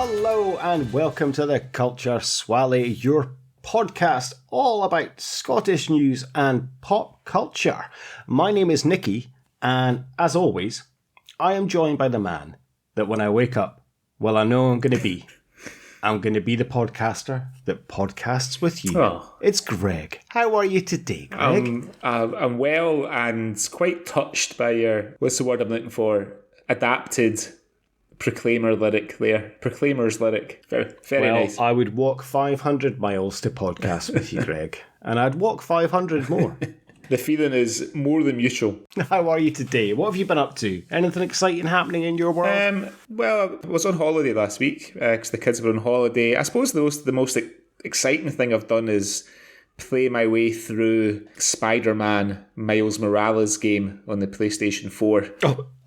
Hello and welcome to the Culture Swally, your podcast all about Scottish news and pop culture. My name is Nicky, and as always, I am joined by the man that when I wake up, well, I know I'm going to be. I'm going to be the podcaster that podcasts with you. Oh. It's Greg. How are you today, Greg? I'm well and quite touched by your, what's the word I'm looking for? Adapted Proclaimer lyric there. Proclaimer's lyric. Very nice. I would walk 500 miles to podcast with you, Greg. And I'd walk 500 more. The feeling is more than mutual. How are you today? What have you been up to? Anything exciting happening in your world? Well, I was on holiday last week because the kids were on holiday. I suppose the most exciting thing I've done is play my way through Spider-Man Miles Morales game on the PlayStation 4.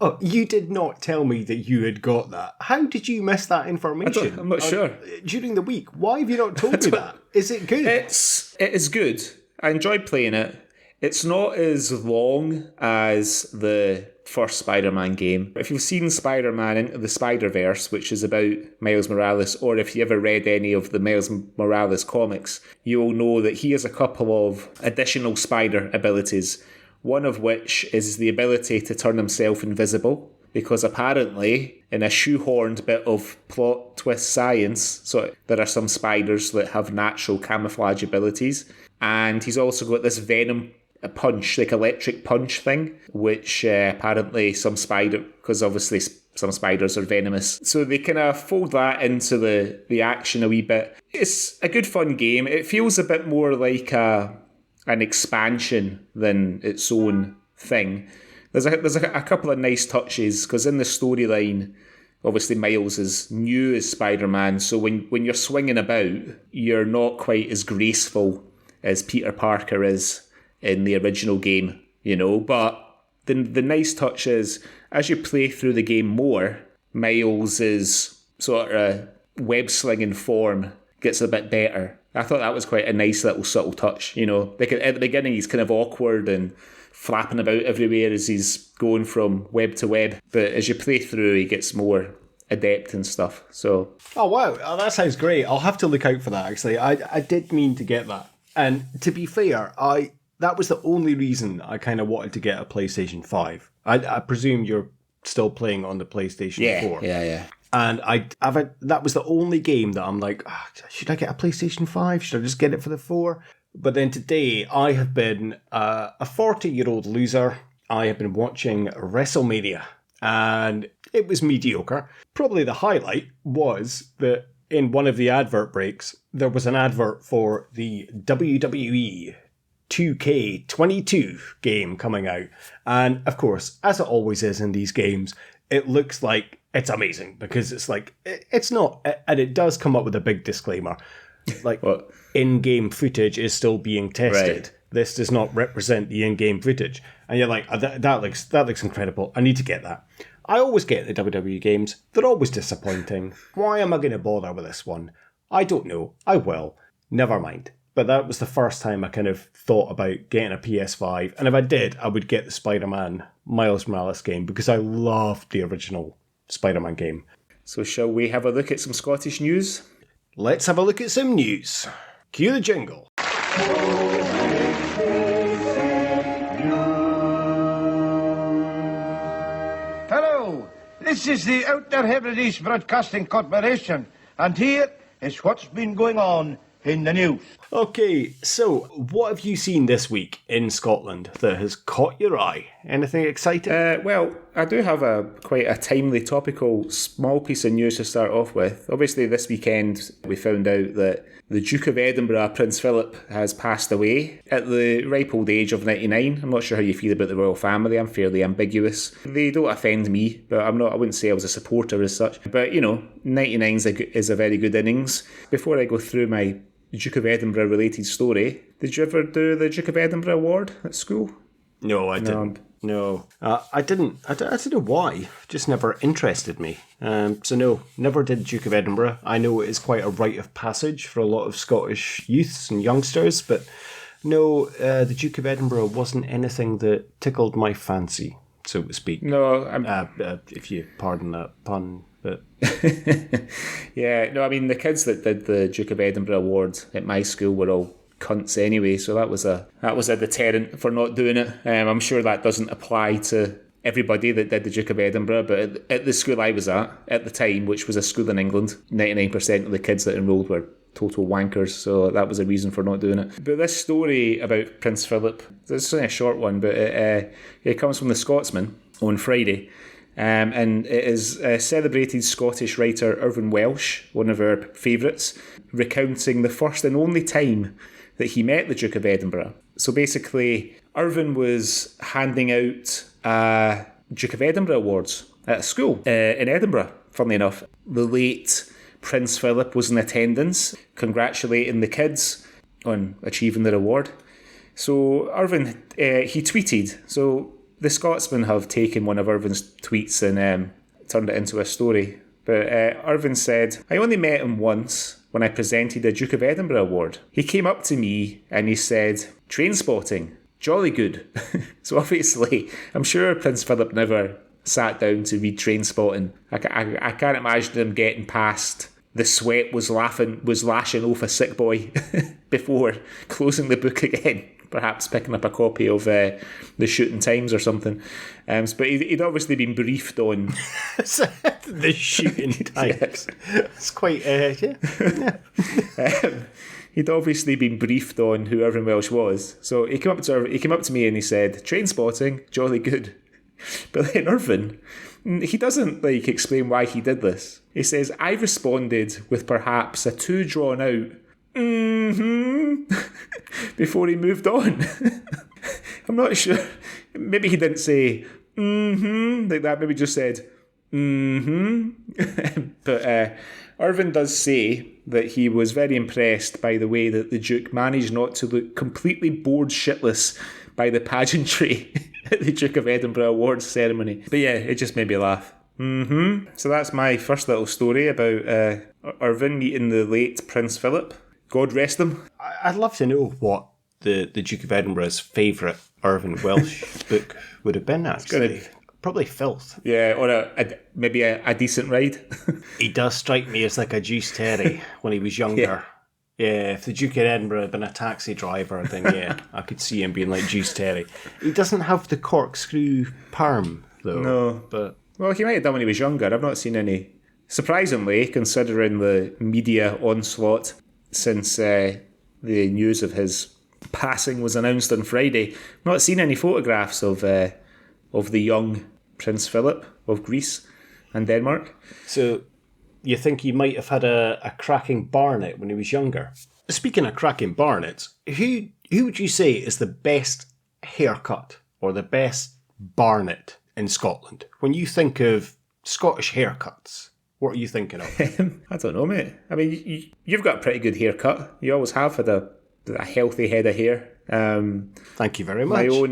Oh, you did not tell me that you had got that. How did you miss that information? I'm not sure. During the week. Why have you not told me that? Is it good? It is good. I enjoyed playing it. It's not as long as the first Spider-Man game. If you've seen Spider-Man Into the Spider-Verse, which is about Miles Morales, or if you ever read any of the Miles Morales comics, you'll know that he has a couple of additional spider abilities, one of which is the ability to turn himself invisible, because apparently, in a shoehorned bit of plot twist science, so there are some spiders that have natural camouflage abilities, and he's also got this venom punch, like electric punch thing, which apparently because obviously some spiders are venomous, so they kind of fold that into the action a wee bit. It's a good fun game. It feels a bit more like an expansion than its own thing. There's a couple of nice touches, because in the storyline, obviously Miles is new as Spider-Man, so when you're swinging about, you're not quite as graceful as Peter Parker is in the original game, but the nice touch is, as you play through the game more, Miles' sort of web-slinging form gets a bit better. I thought that was quite a nice little subtle touch, Like at the beginning he's kind of awkward and flapping about everywhere as he's going from web to web, but as you play through he gets more adept and stuff. So oh wow, that sounds great. I'll have to look out for that, actually. I did mean to get that, and to be fair, that was the only reason I kind of wanted to get a PlayStation 5. I presume you're still playing on the PlayStation 4. Yeah. And that was the only game that I'm like, should I get a PlayStation 5? Should I just get it for the 4? But then today, I have been a 40-year-old loser. I have been watching WrestleMania, and it was mediocre. Probably the highlight was that in one of the advert breaks, there was an advert for the WWE 2K22 game coming out. And of course, as it always is in these games, it looks like it's amazing, because it's like, it's not, and it does come up with a big disclaimer. Like, in-game footage is still being tested. Right. This does not represent the in-game footage. And you're like, that looks incredible. I need to get that. I always get the WWE games. They're always disappointing. Why am I going to bother with this one? I don't know. I will. Never mind. But that was the first time I kind of thought about getting a PS5. And if I did, I would get the Spider-Man Miles Morales game, because I loved the original Spider-Man game. So shall we have a look at some Scottish news? Let's have a look at some news. Cue the jingle. Hello, this is the Outer Hebrides Broadcasting Corporation, and here is what's been going on in the news. Okay, so what have you seen this week in Scotland that has caught your eye? Anything exciting? Well, I do have quite a timely, topical, small piece of news to start off with. Obviously, this weekend we found out that the Duke of Edinburgh, Prince Philip, has passed away at the ripe old age of 99. I'm not sure how you feel about the royal family. I'm fairly ambiguous. They don't offend me, but I wouldn't say I was a supporter as such. But, 99 is a very good innings. Before I go through my Duke of Edinburgh related story, did you ever do the Duke of Edinburgh award at school? No, I didn't. No, I didn't. I don't know why. Just never interested me. So no, never did Duke of Edinburgh. I know it is quite a rite of passage for a lot of Scottish youths and youngsters, but no, the Duke of Edinburgh wasn't anything that tickled my fancy, so to speak. No, if you pardon that pun. But yeah, no, I mean, the kids that did the Duke of Edinburgh Award at my school were all cunts anyway, so that was a deterrent for not doing it. I'm sure that doesn't apply to everybody that did the Duke of Edinburgh, but at the school I was at the time, which was a school in England, 99% of the kids that enrolled were total wankers, so that was a reason for not doing it. But this story about Prince Philip, it's only a short one, but it comes from the Scotsman on Friday. And it is celebrated Scottish writer Irvine Welsh, one of our favourites, recounting the first and only time that he met the Duke of Edinburgh. So basically, Irvine was handing out Duke of Edinburgh awards at a school in Edinburgh, funnily enough. The late Prince Philip was in attendance, congratulating the kids on achieving their award. So Irvine, he tweeted, so the Scotsmen have taken one of Irvine's tweets and turned it into a story. But Irvine said, I only met him once when I presented a Duke of Edinburgh award. He came up to me and he said, train spotting, jolly good. So obviously, I'm sure Prince Philip never sat down to read Train Spotting. I can't imagine him getting past the sweat was lashing off a sick boy before closing the book again. Perhaps picking up a copy of the Shooting Times or something. But he'd obviously been briefed on... the Shooting Times. It's quite... yeah. He'd obviously been briefed on who Irvine Welsh was. So he came up to me and he said, train spotting, jolly good. But then Irvine, he doesn't explain why he did this. He says, I responded with perhaps a too drawn out before he moved on. I'm not sure. Maybe he didn't say like that. Maybe just said But Irvine does say that he was very impressed by the way that the Duke managed not to look completely bored shitless by the pageantry at the Duke of Edinburgh Awards ceremony. But yeah, it just made me laugh. So that's my first little story about Irvine meeting the late Prince Philip. God rest him. I'd love to know what the Duke of Edinburgh's favourite Irvine Welsh book would have been, actually. Probably Filth. Yeah, or maybe a decent ride. He does strike me as like a Juice Terry when he was younger. Yeah, if the Duke of Edinburgh had been a taxi driver, then yeah, I could see him being like Juice Terry. He doesn't have the corkscrew perm, though. No. But well, he might have done when he was younger. I've not seen any. Surprisingly, considering the media onslaught since the news of his passing was announced on Friday, I've not seen any photographs of the young Prince Philip of Greece and Denmark. So you think he might have had a cracking barnet when he was younger? Speaking of cracking barnets, who would you say is the best haircut or the best barnet in Scotland? When you think of Scottish haircuts, what are you thinking of? I don't know, mate. I mean, you've got a pretty good haircut. You always have had a healthy head of hair. Thank you very much. My own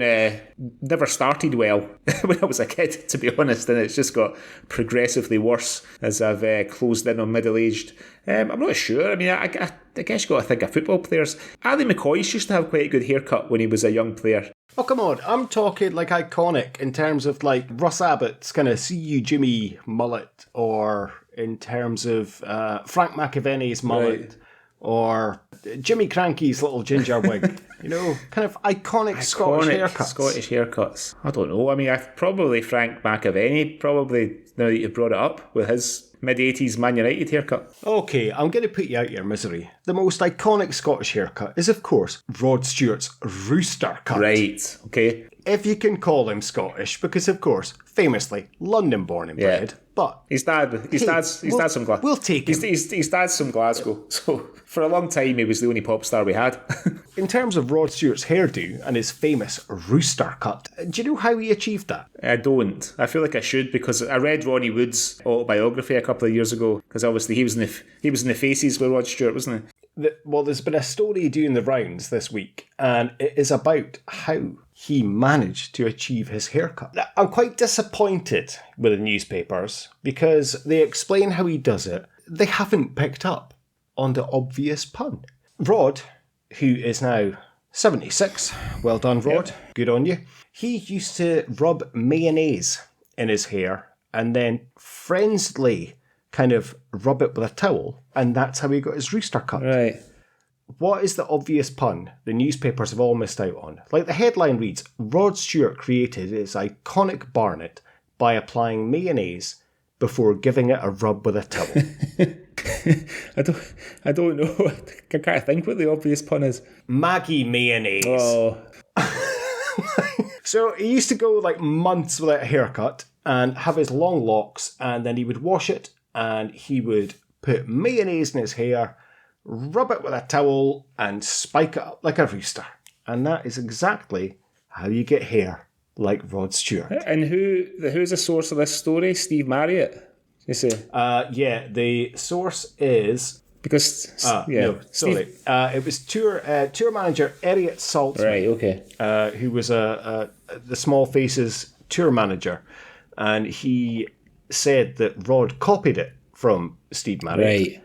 never started well when I was a kid, to be honest, and it's just got progressively worse as I've closed in on middle-aged. I'm not sure. I mean, I guess you've got to think of football players. Ali McCoy used to have quite a good haircut when he was a young player. Oh, come on. I'm talking like iconic in terms of like Russ Abbott's kind of See You Jimmy mullet, or in terms of Frank McAvenny's mullet. Right. Or Jimmy Cranky's little ginger wig. You know, kind of iconic Scottish haircuts. Scottish haircuts. I don't know. I mean, probably Frank McAvenny, probably, now that you've brought it up, with his mid-80s Man United haircut. Okay, I'm going to put you out your misery. The most iconic Scottish haircut is, of course, Rod Stewart's rooster cut. Right, okay. If you can call him Scottish, because, of course, famously, London-born and bred. But his dad's from Glasgow. We'll take him. His dad's from Glasgow, so for a long time he was the only pop star we had. In terms of Rod Stewart's hairdo and his famous rooster cut, do you know how he achieved that? I don't. I feel like I should, because I read Ronnie Wood's autobiography a couple of years ago, because obviously he was in the Faces with Rod Stewart, wasn't he? Well, there's been a story doing the rounds this week, and it is about how he managed to achieve his haircut. Now, I'm quite disappointed with the newspapers because they explain how he does it. They haven't picked up on the obvious pun. Rod, who is now 76, well done, Rod, Good on you. He used to rub mayonnaise in his hair and then friendly kind of rub it with a towel, and that's how he got his rooster cut. Right. What is the obvious pun the newspapers have all missed out on? Like the headline reads, Rod Stewart created his iconic barnet by applying mayonnaise before giving it a rub with a towel. I don't know. I can't think what the obvious pun is. Maggie mayonnaise. Oh. So he used to go like months without a haircut and have his long locks, and then he would wash it and he would put mayonnaise in his hair, rub it with a towel, and spike it up like a rooster. And that is exactly how you get hair like Rod Stewart. And who's the source of this story? Steve Marriott, you say? Yeah, the source is... Because... no, sorry. It was tour manager Elliot Saltzman. Right, okay. Who was the Small Faces tour manager. And he said that Rod copied it from Steve Marriott. Right.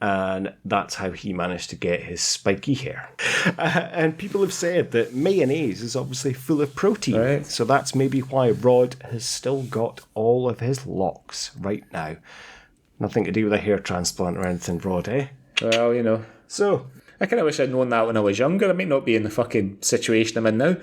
And that's how he managed to get his spiky hair. And people have said that mayonnaise is obviously full of protein. Right. So that's maybe why Rod has still got all of his locks right now. Nothing to do with a hair transplant or anything, Rod, eh? Well, you know. So, I kind of wish I'd known that when I was younger. I might not be in the fucking situation I'm in now.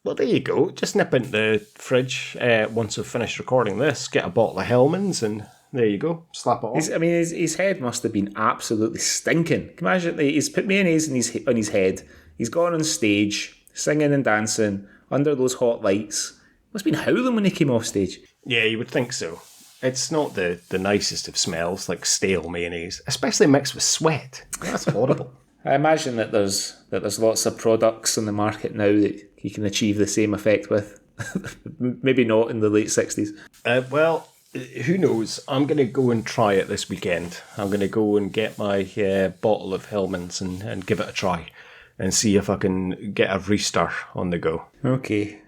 well, there you go. Just nip into the fridge once we've finished recording this, get a bottle of Hellman's, and there you go. Slap it on. His head must have been absolutely stinking. Can you imagine? He's put mayonnaise on his head. He's gone on stage, singing and dancing under those hot lights. Must have been howling when he came off stage. Yeah, you would think so. It's not the nicest of smells, like stale mayonnaise, especially mixed with sweat. That's horrible. I imagine that there's lots of products on the market now that you can achieve the same effect with. Maybe not in the late 60s. Well, who knows? I'm going to go and try it this weekend. I'm going to go and get my bottle of Hellman's and give it a try and see if I can get a rooster on the go. Okay.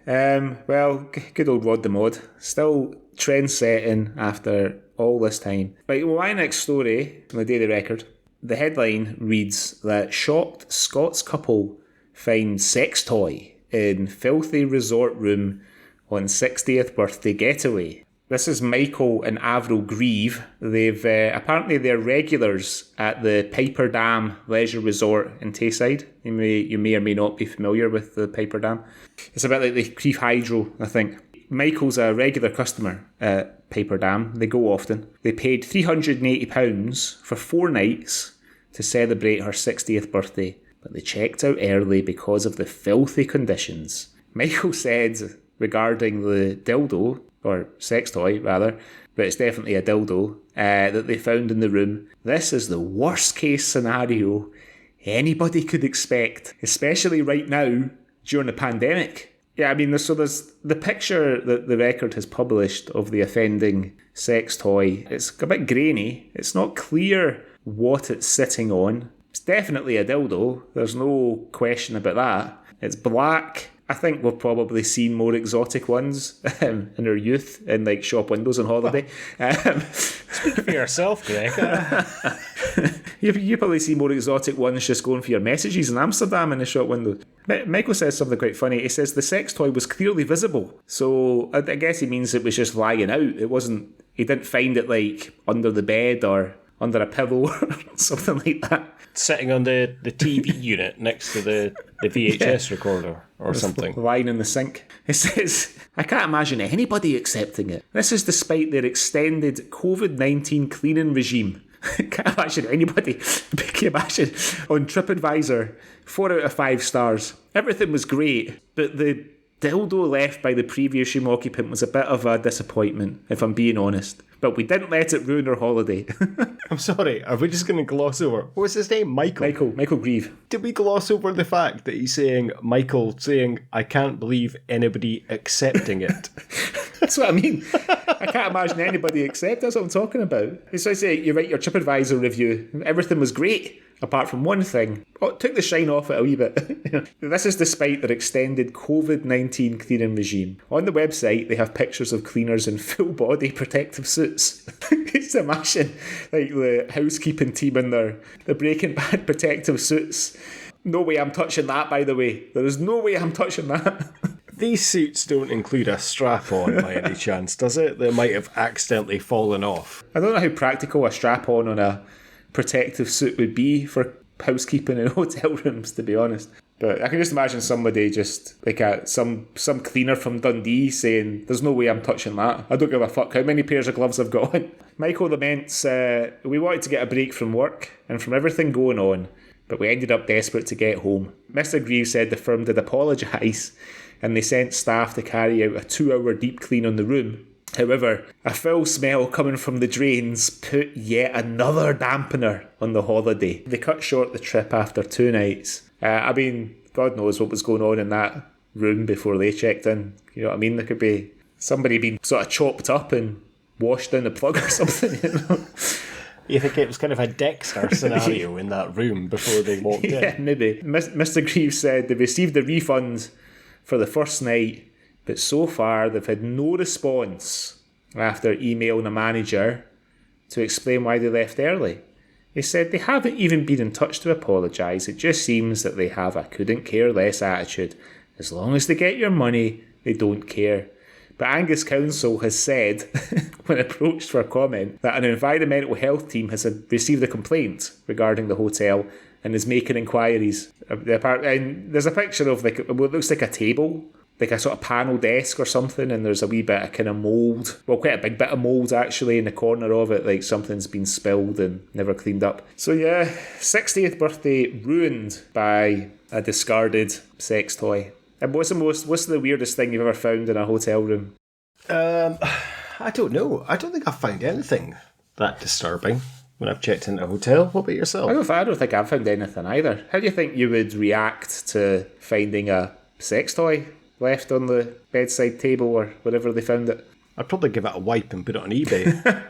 Well, good old Rod the Mod. Still trend-setting after all this time. Right, well, my next story from the Daily Record. The headline reads that shocked Scots couple find sex toy in filthy resort room on 60th birthday getaway. This is Michael and Avril Grieve. They've apparently they're regulars at the Piper Dam Leisure Resort in Tayside. You may or may not be familiar with the Piper Dam. It's a bit like the Crieff Hydro, I think. Michael's a regular customer at Piper Dam. They go often. They paid £380 for 4 nights to celebrate her 60th birthday, but they checked out early because of the filthy conditions. Michael said regarding the dildo, or sex toy rather, but it's definitely a dildo, that they found in the room, this is the worst case scenario anybody could expect, especially right now during the pandemic. Yeah, I mean, there's the picture that the Record has published of the offending sex toy. It's a bit grainy. It's not clear what it's sitting on. It's definitely a dildo. There's no question about that. It's black. I think we've probably seen more exotic ones in our youth in like shop windows on holiday. Speak for yourself, Greg. You probably see more exotic ones just going for your messages in Amsterdam in the shop window. Michael says something quite funny. He says the sex toy was clearly visible. So I guess he means it was just lying out. It wasn't. He didn't find it like under the bed or under a pillow or something like that. Sitting on the TV unit next to the VHS recorder or something. Lying in the sink. It says, I can't imagine anybody accepting it. This is despite their extended COVID-19 cleaning regime. Can't imagine anybody. Can you imagine? On TripAdvisor, 4 out of 5 stars. Everything was great, but the dildo left by the previous room occupant was a bit of a disappointment, if I'm being honest. But we didn't let it ruin our holiday. I'm sorry, are we just going to gloss over? What was his name? Michael Grieve. Did we gloss over the fact that he's saying, I can't believe anybody accepting it? That's what I mean. I can't imagine anybody accept. That's what I'm talking about. So I say, you write your TripAdvisor review. Everything was great, apart from one thing. Oh, it took the shine off it a wee bit. This is despite their extended COVID-19 cleaning regime. On the website, they have pictures of cleaners in full body protective suits. Just imagine, like the housekeeping team in their Breaking Bad protective suits. No way I'm touching that, by the way. There is no way I'm touching that. These suits don't include a strap-on by any chance, does it? They might have accidentally fallen off. I don't know how practical a strap-on on a protective suit would be for housekeeping in hotel rooms, to be honest. But I can just imagine somebody just, like some cleaner from Dundee saying, there's no way I'm touching that. I don't give a fuck how many pairs of gloves I've got on. Michael laments, we wanted to get a break from work and from everything going on, but we ended up desperate to get home. Mr. Greaves said the firm did apologise and they sent staff to carry out a 2-hour deep clean on the room. However, a foul smell coming from the drains put yet another dampener on the holiday. They cut short the trip after 2 nights. I mean, God knows what was going on in that room before they checked in. You know what I mean? There could be somebody being sort of chopped up and washed down the plug or something. You know? You think it was kind of a Dexter scenario in that room before they walked in? Yeah, maybe. Mr. Greaves said they received a refund for the first night, but so far they've had no response after emailing a manager to explain why they left early. They said they haven't even been in touch to apologise. It just seems that they have a couldn't care less attitude. As long as they get your money, they don't care. But Angus Council has said, when approached for comment, that an environmental health team has received a complaint regarding the hotel and is making inquiries. And there's a picture of what looks like a table, like a sort of panel desk or something, and there's a wee bit of kind of mould, well, quite a big bit of mould actually in the corner of it, like something's been spilled and never cleaned up. So yeah, 60th birthday ruined by a discarded sex toy. And what's the weirdest thing you've ever found in a hotel room? I don't know. I don't think I've found anything that disturbing when I've checked into a hotel. What about yourself? I don't think I've found anything either. How do you think you would react to finding a sex toy left on the bedside table or wherever they found it? I'd probably give it a wipe and put it on eBay.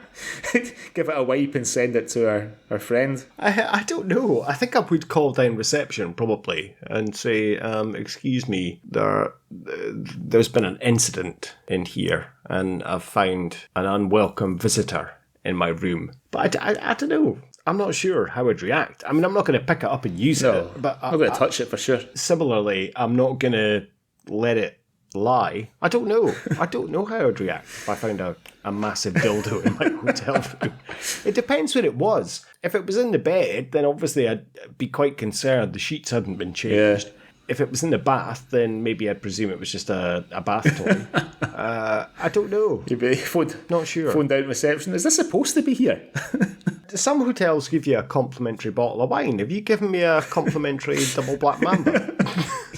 Give it a wipe and send it to our friend. I don't know. I think I would call down reception probably and say, excuse me, there's been an incident in here and I've found an unwelcome visitor in my room. But I don't know. I'm not sure how I'd react. I mean, I'm not going to pick it up and use it. But I'm going to touch it for sure. Similarly, I'm not going to let it lie. I don't know. I don't know how I'd react if I found a massive dildo in my hotel room. It depends what it was. If it was in the bed, then obviously I'd be quite concerned the sheets hadn't been changed. Yeah. If it was in the bath, then maybe I'd presume it was just a bath toy. I don't know. You'd be not sure. Phone down reception. Is this supposed to be here? Some hotels give you a complimentary bottle of wine. Have you given me a complimentary double black mamba?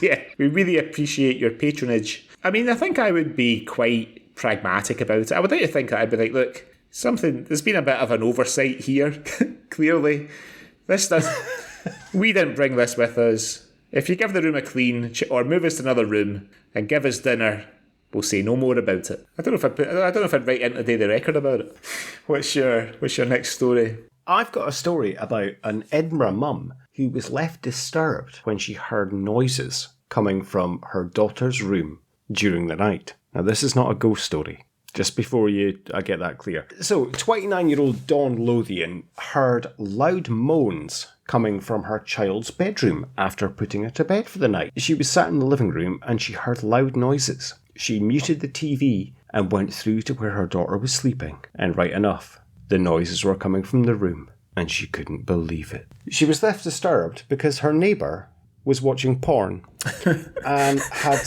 Yeah, we really appreciate your patronage. I mean, I think I would be quite pragmatic about it. I would like to think that I'd be like, look, there's been a bit of an oversight here, clearly. We didn't bring this with us. If you give the room a clean or move us to another room and give us dinner, we'll say no more about it. I don't know if I'd write into the Daily Record about it. What's your next story? I've got a story about an Edinburgh mum who was left disturbed when she heard noises coming from her daughter's room during the night. Now, this is not a ghost story, just before I get that clear. So, 29-year-old Dawn Lothian heard loud moans coming from her child's bedroom after putting her to bed for the night. She was sat in the living room and she heard loud noises. She muted the TV and went through to where her daughter was sleeping. And right enough, the noises were coming from the room and she couldn't believe it. She was left disturbed because her neighbour was watching porn and had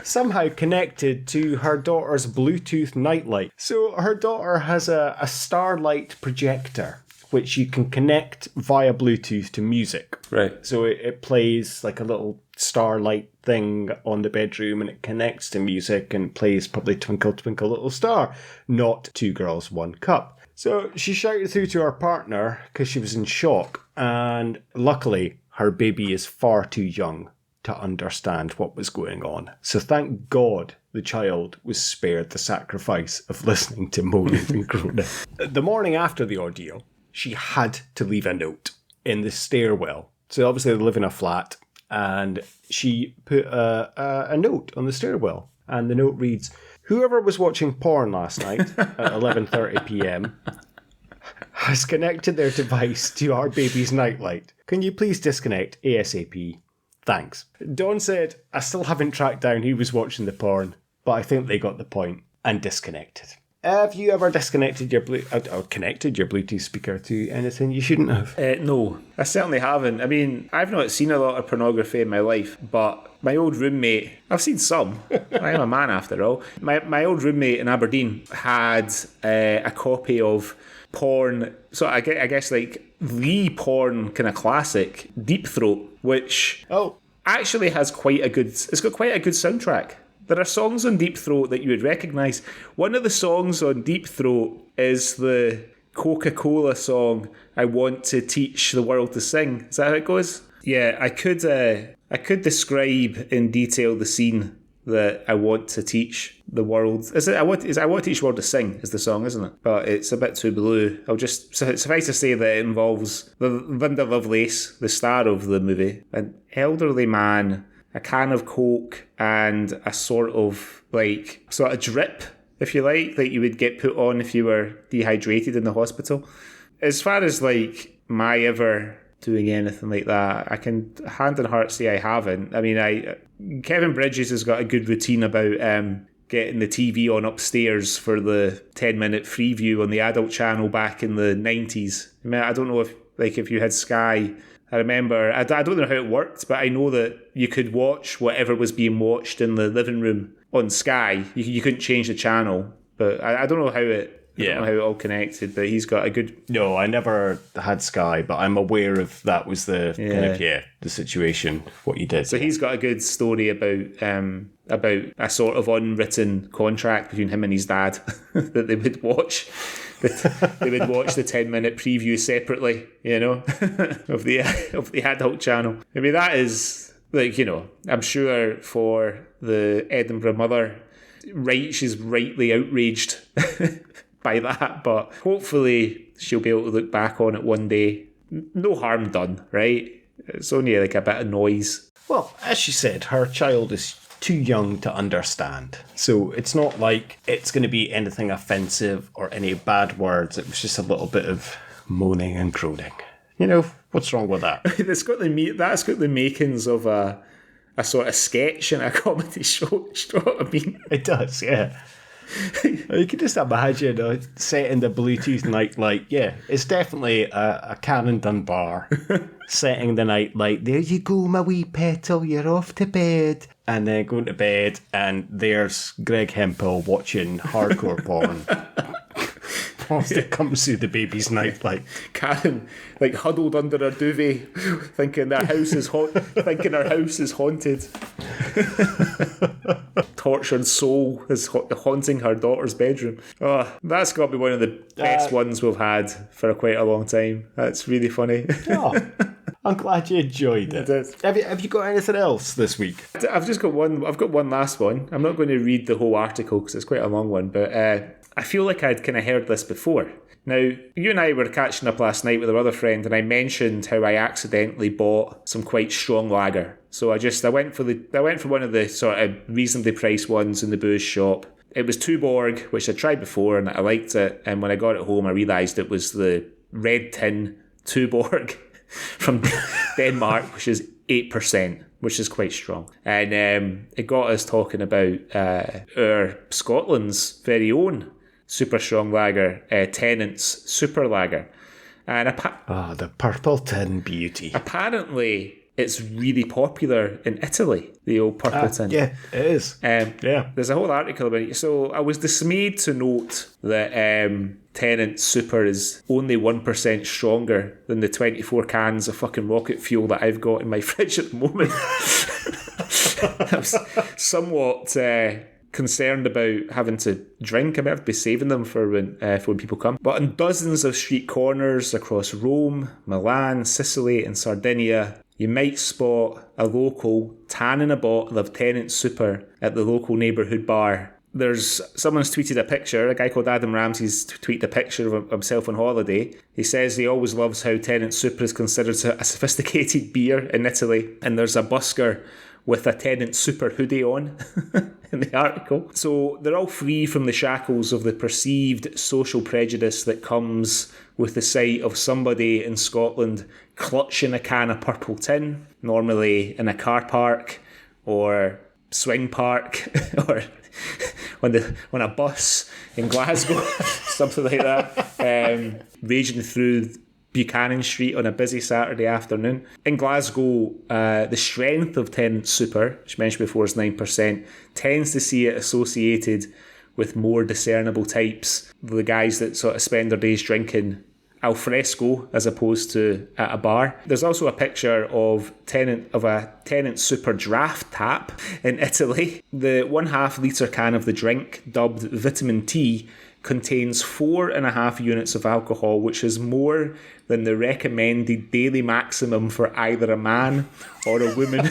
somehow connected to her daughter's Bluetooth nightlight. So her daughter has a Starlight projector which you can connect via Bluetooth to music. Right. So it plays like a little starlight thing on the bedroom and it connects to music and plays probably Twinkle Twinkle Little Star, not Two Girls, One Cup. So she shouted through to her partner because she was in shock, and luckily her baby is far too young to understand what was going on. So thank God the child was spared the sacrifice of listening to moaning and groaning. The morning after the ordeal, she had to leave a note in the stairwell. So obviously they live in a flat, and she put a note on the stairwell, and the note reads, "Whoever was watching porn last night at 11:30 p.m. has connected their device to our baby's nightlight. Can you please disconnect ASAP? Thanks. Dawn said, I still haven't tracked down who was watching the porn, but I think they got the point and disconnected. Have you ever disconnected your connected your Bluetooth speaker to anything you shouldn't have? No, I certainly haven't. I mean, I've not seen a lot of pornography in my life, but my old roommate, I've seen some. I'm a man after all. My old roommate in Aberdeen had a copy of porn, so I guess like the porn kind of classic, Deep Throat, which actually has it's got quite a good soundtrack. There are songs on Deep Throat that you would recognise. One of the songs on Deep Throat is the Coca-Cola song, I Want to Teach the World to Sing. Is that how it goes? Yeah, I could describe in detail the scene that I want to teach the world. I want to teach the world to sing is the song, isn't it? But it's a bit too blue. I'll just suffice to say that it involves Linda Lovelace, the star of the movie, an elderly man, a can of Coke, and a sort of drip, if you like, that you would get put on if you were dehydrated in the hospital. As far as like my ever doing anything like that, I can hand on heart say I haven't. I mean, Kevin Bridges has got a good routine about getting the TV on upstairs for the 10-minute free view on the adult channel back in the 90s. I mean, I don't know if you had Sky. I remember, I don't know how it worked, but I know that you could watch whatever was being watched in the living room on Sky. You couldn't change the channel, but I don't know how it all connected, but he's got a good... No, I never had Sky, but I'm aware of that was the the situation, what you did. So he's got a good story about a sort of unwritten contract between him and his dad that they would watch. They would watch the 10-minute preview separately, of the adult channel. I mean, that is, I'm sure for the Edinburgh mother, she's rightly outraged by that, but hopefully she'll be able to look back on it one day. No harm done, right? It's only like a bit of noise. Well, as she said, her child is too young to understand. So it's not like it's going to be anything offensive or any bad words. It was just a little bit of moaning and groaning. What's wrong with that? That's got the makings of a sort of sketch in a comedy show. Do you know what I mean? It does, yeah. You can just imagine setting the Bluetooth nightlight. Yeah, it's definitely a Karen Dunbar setting the nightlight. There you go, my wee petal, you're off to bed. And then going to bed, and there's Greg Hemphill watching hardcore porn. Whilst it comes through the baby's nightlight. Karen, huddled under her duvet, thinking her house is haunted. Tortured soul is haunting her daughter's bedroom. Oh, that's got to be one of the best ones we've had for quite a long time. That's really funny. Oh, I'm glad you enjoyed it. Have you got anything else this week? I've just got one. I've got one last one. I'm not going to read the whole article because it's quite a long one, but I feel like I'd kind of heard this before. Now, you and I were catching up last night with our other friend, and I mentioned how I accidentally bought some quite strong lager. So I went for one of the sort of reasonably priced ones in the booze shop. It was Tuborg, which I tried before, and I liked it. And when I got it home, I realised it was the red tin Tuborg from Denmark, which is 8%, which is quite strong. And it got us talking about our Scotland's very own super strong lager, Tennent's Super Lager. And the purple tin beauty. Apparently, it's really popular in Italy, the old purple tin. Yeah, it is. There's a whole article about it. So I was dismayed to note that Tennent Super is only 1% stronger than the 24 cans of fucking rocket fuel that I've got in my fridge at the moment. I was somewhat concerned about having to drink. I might have to be saving them for when people come. But in dozens of street corners across Rome, Milan, Sicily and Sardinia, you might spot a local tanning a bottle of Tennent Super at the local neighbourhood bar. Someone's tweeted a picture, a guy called Adam Ramsey's tweeted a picture of himself on holiday. He says he always loves how Tennent Super is considered a sophisticated beer in Italy. And there's a busker with a Tennent super hoodie on in the article. So they're all free from the shackles of the perceived social prejudice that comes with the sight of somebody in Scotland clutching a can of purple tin, normally in a car park or swing park or on a bus in Glasgow, something like that, raging through Buchanan Street on a busy Saturday afternoon. In Glasgow, the strength of Tennent Super, which I mentioned before is 9%, tends to see it associated with more discernible types, the guys that sort of spend their days drinking al fresco as opposed to at a bar. There's also a picture of a Tennent Super draft tap in Italy. The 1/2 litre can of the drink, dubbed Vitamin T, contains 4.5 units of alcohol, which is more than the recommended daily maximum for either a man or a woman.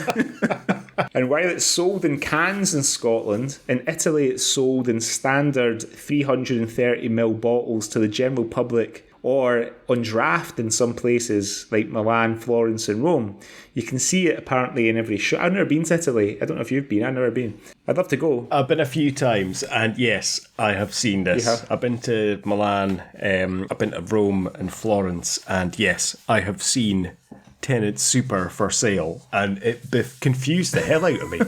And while it's sold in cans in Scotland, in Italy it's sold in standard 330ml bottles to the general public, or on draft in some places like Milan, Florence and Rome. You can see it apparently in every show. I've never been to Italy. I don't know if you've been. I've never been. I'd love to go. I've been a few times, and yes, I have seen this. I've been to Milan, I've been to Rome and Florence, and yes, I have seen Tennent Super for sale, and it confused the hell out of me.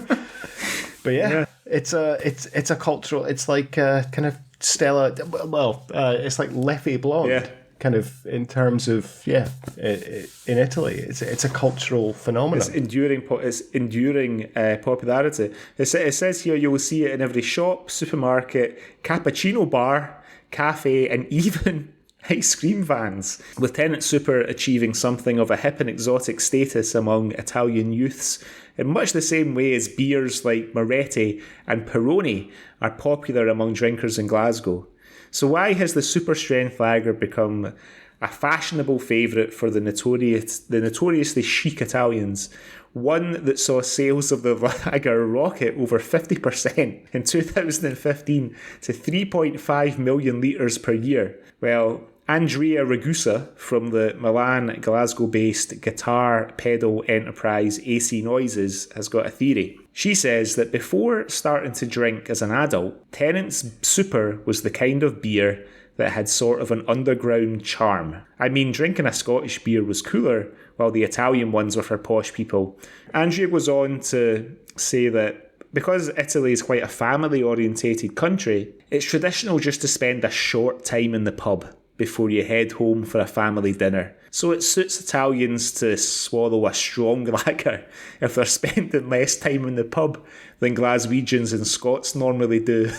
But yeah, it's a cultural. It's like kind of Stella. Well, it's like Leffe Blonde. Yeah. Kind of in terms of in Italy, it's a cultural phenomenon. It's enduring popularity. It says here you will see it in every shop, supermarket, cappuccino bar, cafe, and even ice cream vans. With Tennent Super achieving something of a hip and exotic status among Italian youths, in much the same way as beers like Moretti and Peroni are popular among drinkers in Glasgow. So why has the super strength lager become a fashionable favourite for the notoriously chic Italians? One that saw sales of the lager rocket over 50% in 2015 to 3.5 million litres per year. Well, Andrea Ragusa from the Milan, Glasgow-based guitar pedal enterprise AC Noises has got a theory. She says that before starting to drink as an adult, Tennent's Super was the kind of beer that had sort of an underground charm. I mean, drinking a Scottish beer was cooler, while the Italian ones were for posh people. Andrea goes on to say that because Italy is quite a family-orientated country, it's traditional just to spend a short time in the pub before you head home for a family dinner. So it suits Italians to swallow a strong lager if they're spending less time in the pub than Glaswegians and Scots normally do.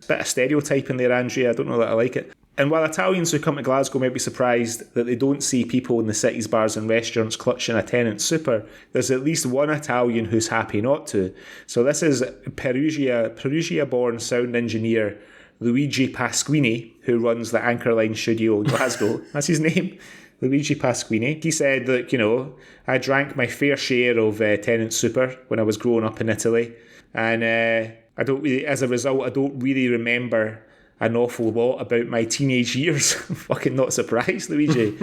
Bit of stereotyping there, Andrea. I don't know that I like it. And while Italians who come to Glasgow might be surprised that they don't see people in the city's bars and restaurants clutching a Tennent Super, there's at least one Italian who's happy not to. So this is Perugia-born sound engineer Luigi Pasquini, who runs the Anchorline studio in Glasgow. That's his name, Luigi Pasquini. He said that, I drank my fair share of Tennent Super when I was growing up in Italy. And as a result, I don't really remember an awful lot about my teenage years. I'm fucking not surprised, Luigi.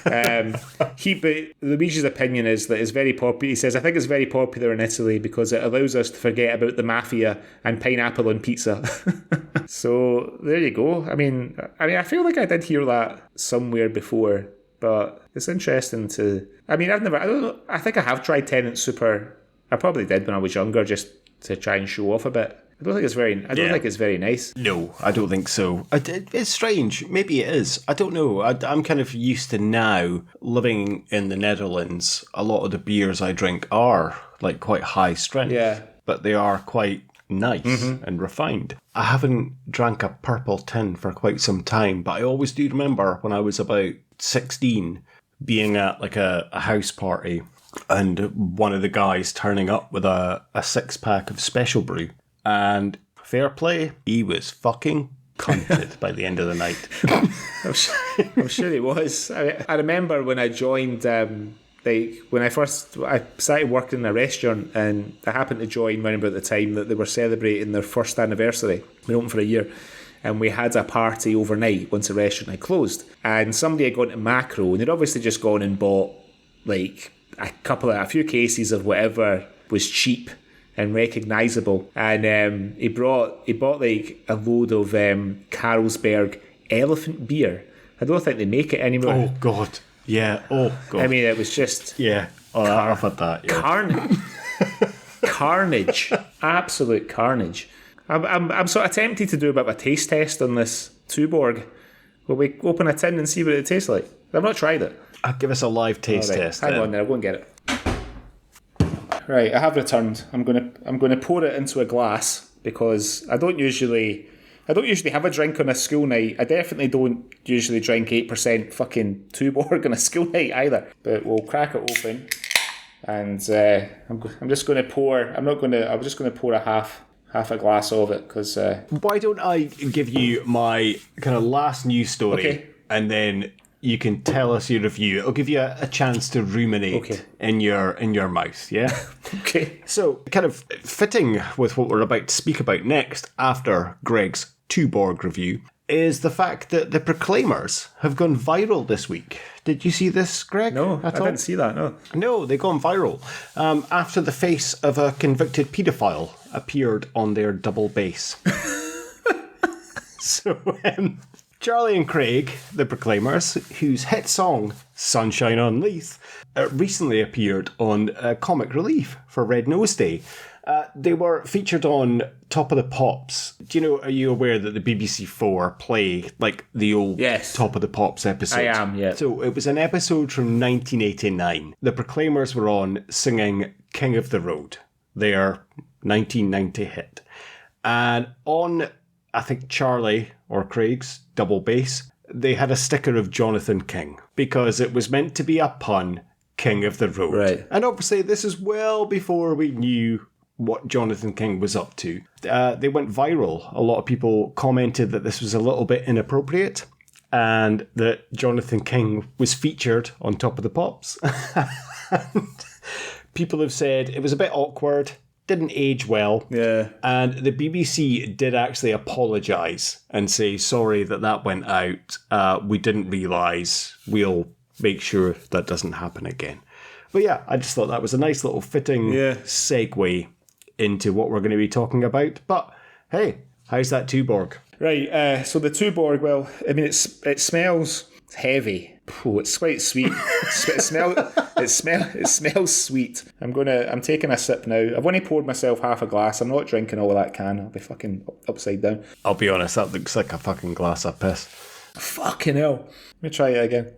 But Luigi's opinion is that it's very popular. He says, I think it's very popular in Italy because it allows us to forget about the mafia and pineapple on pizza. So there you go. I mean, I feel like I did hear that somewhere before, but it's interesting to. I mean, I don't know. I think I have tried Tennent Super. I probably did when I was younger, just to try and show off a bit. I don't think it's very nice. No, I don't think so. It's strange. Maybe it is. I don't know. I'm kind of used to now living in the Netherlands. A lot of the beers I drink are like quite high strength. Yeah. But they are quite nice and refined. I haven't drank a purple tin for quite some time, but I always do remember when I was about 16 being at like a house party and one of the guys turning up with a 6-pack of Special Brew. And fair play, he was fucking cunted by the end of the night. I'm sure he was. I remember when I joined, when I started working in a restaurant, and I happened to join around about the time that they were celebrating their first anniversary. We opened for a year. And we had a party overnight once the restaurant had closed. And somebody had gone to Macro, and they'd obviously just gone and bought like a few cases of whatever was cheap and recognisable. And he bought like a load of Carlsberg elephant beer. I don't think they make it anymore. Oh, God. Yeah. Oh, God. I mean, it was just... Yeah. Oh, I've had that. Yeah. Carnage. Absolute carnage. I'm sort of tempted to do a bit of a taste test on this Tuborg. Will we open a tin and see what it tastes like? I've not tried it. I'll give us a live taste test. Hang on there, I'll go and get it. Right, I have returned. I'm gonna pour it into a glass because I don't usually have a drink on a school night. I definitely don't usually drink 8% fucking Tuborg on a school night either. But we'll crack it open, and I'm just gonna pour. I'm just gonna pour a half a glass of it because. Why don't I give you my kind of last news story, and then you can tell us your review. It'll give you a chance to ruminate in your mouth, yeah? Okay. So, kind of fitting with what we're about to speak about next, after Greg's Tuborg review, is the fact that the Proclaimers have gone viral this week. Did you see this, Greg? No, I didn't see that, no. No, they've gone viral after the face of a convicted paedophile appeared on their double bass. So, Charlie and Craig, the Proclaimers, whose hit song, Sunshine On Leith, recently appeared on Comic Relief for Red Nose Day. They were featured on Top of the Pops. Are you aware that the BBC 4 play like the old Top of the Pops episodes? I am, yeah. So it was an episode from 1989. The Proclaimers were on singing King of the Road, their 1990 hit. And on, I think, Charlie or Craig's double bass, they had a sticker of Jonathan King because it was meant to be a pun, King of the Road. Right. And obviously this is well before we knew what Jonathan King was up to. They went viral. A lot of people commented that this was a little bit inappropriate and that Jonathan King was featured on Top of the Pops. And people have said it was a bit awkward, didn't age well. Yeah. And the BBC did actually apologise and say, sorry that went out. We didn't realise. We'll make sure that doesn't happen again. But yeah, I just thought that was a nice little fitting segue into what we're going to be talking about. But hey, how's that Tuborg? Right, so the Tuborg, well, I mean, it smells heavy. Oh, it's quite sweet. It smells sweet. I'm taking a sip now. I've only poured myself half a glass. I'm not drinking all of that can. I'll be fucking upside down. I'll be honest, that looks like a fucking glass of piss. Fucking hell. Let me try it again.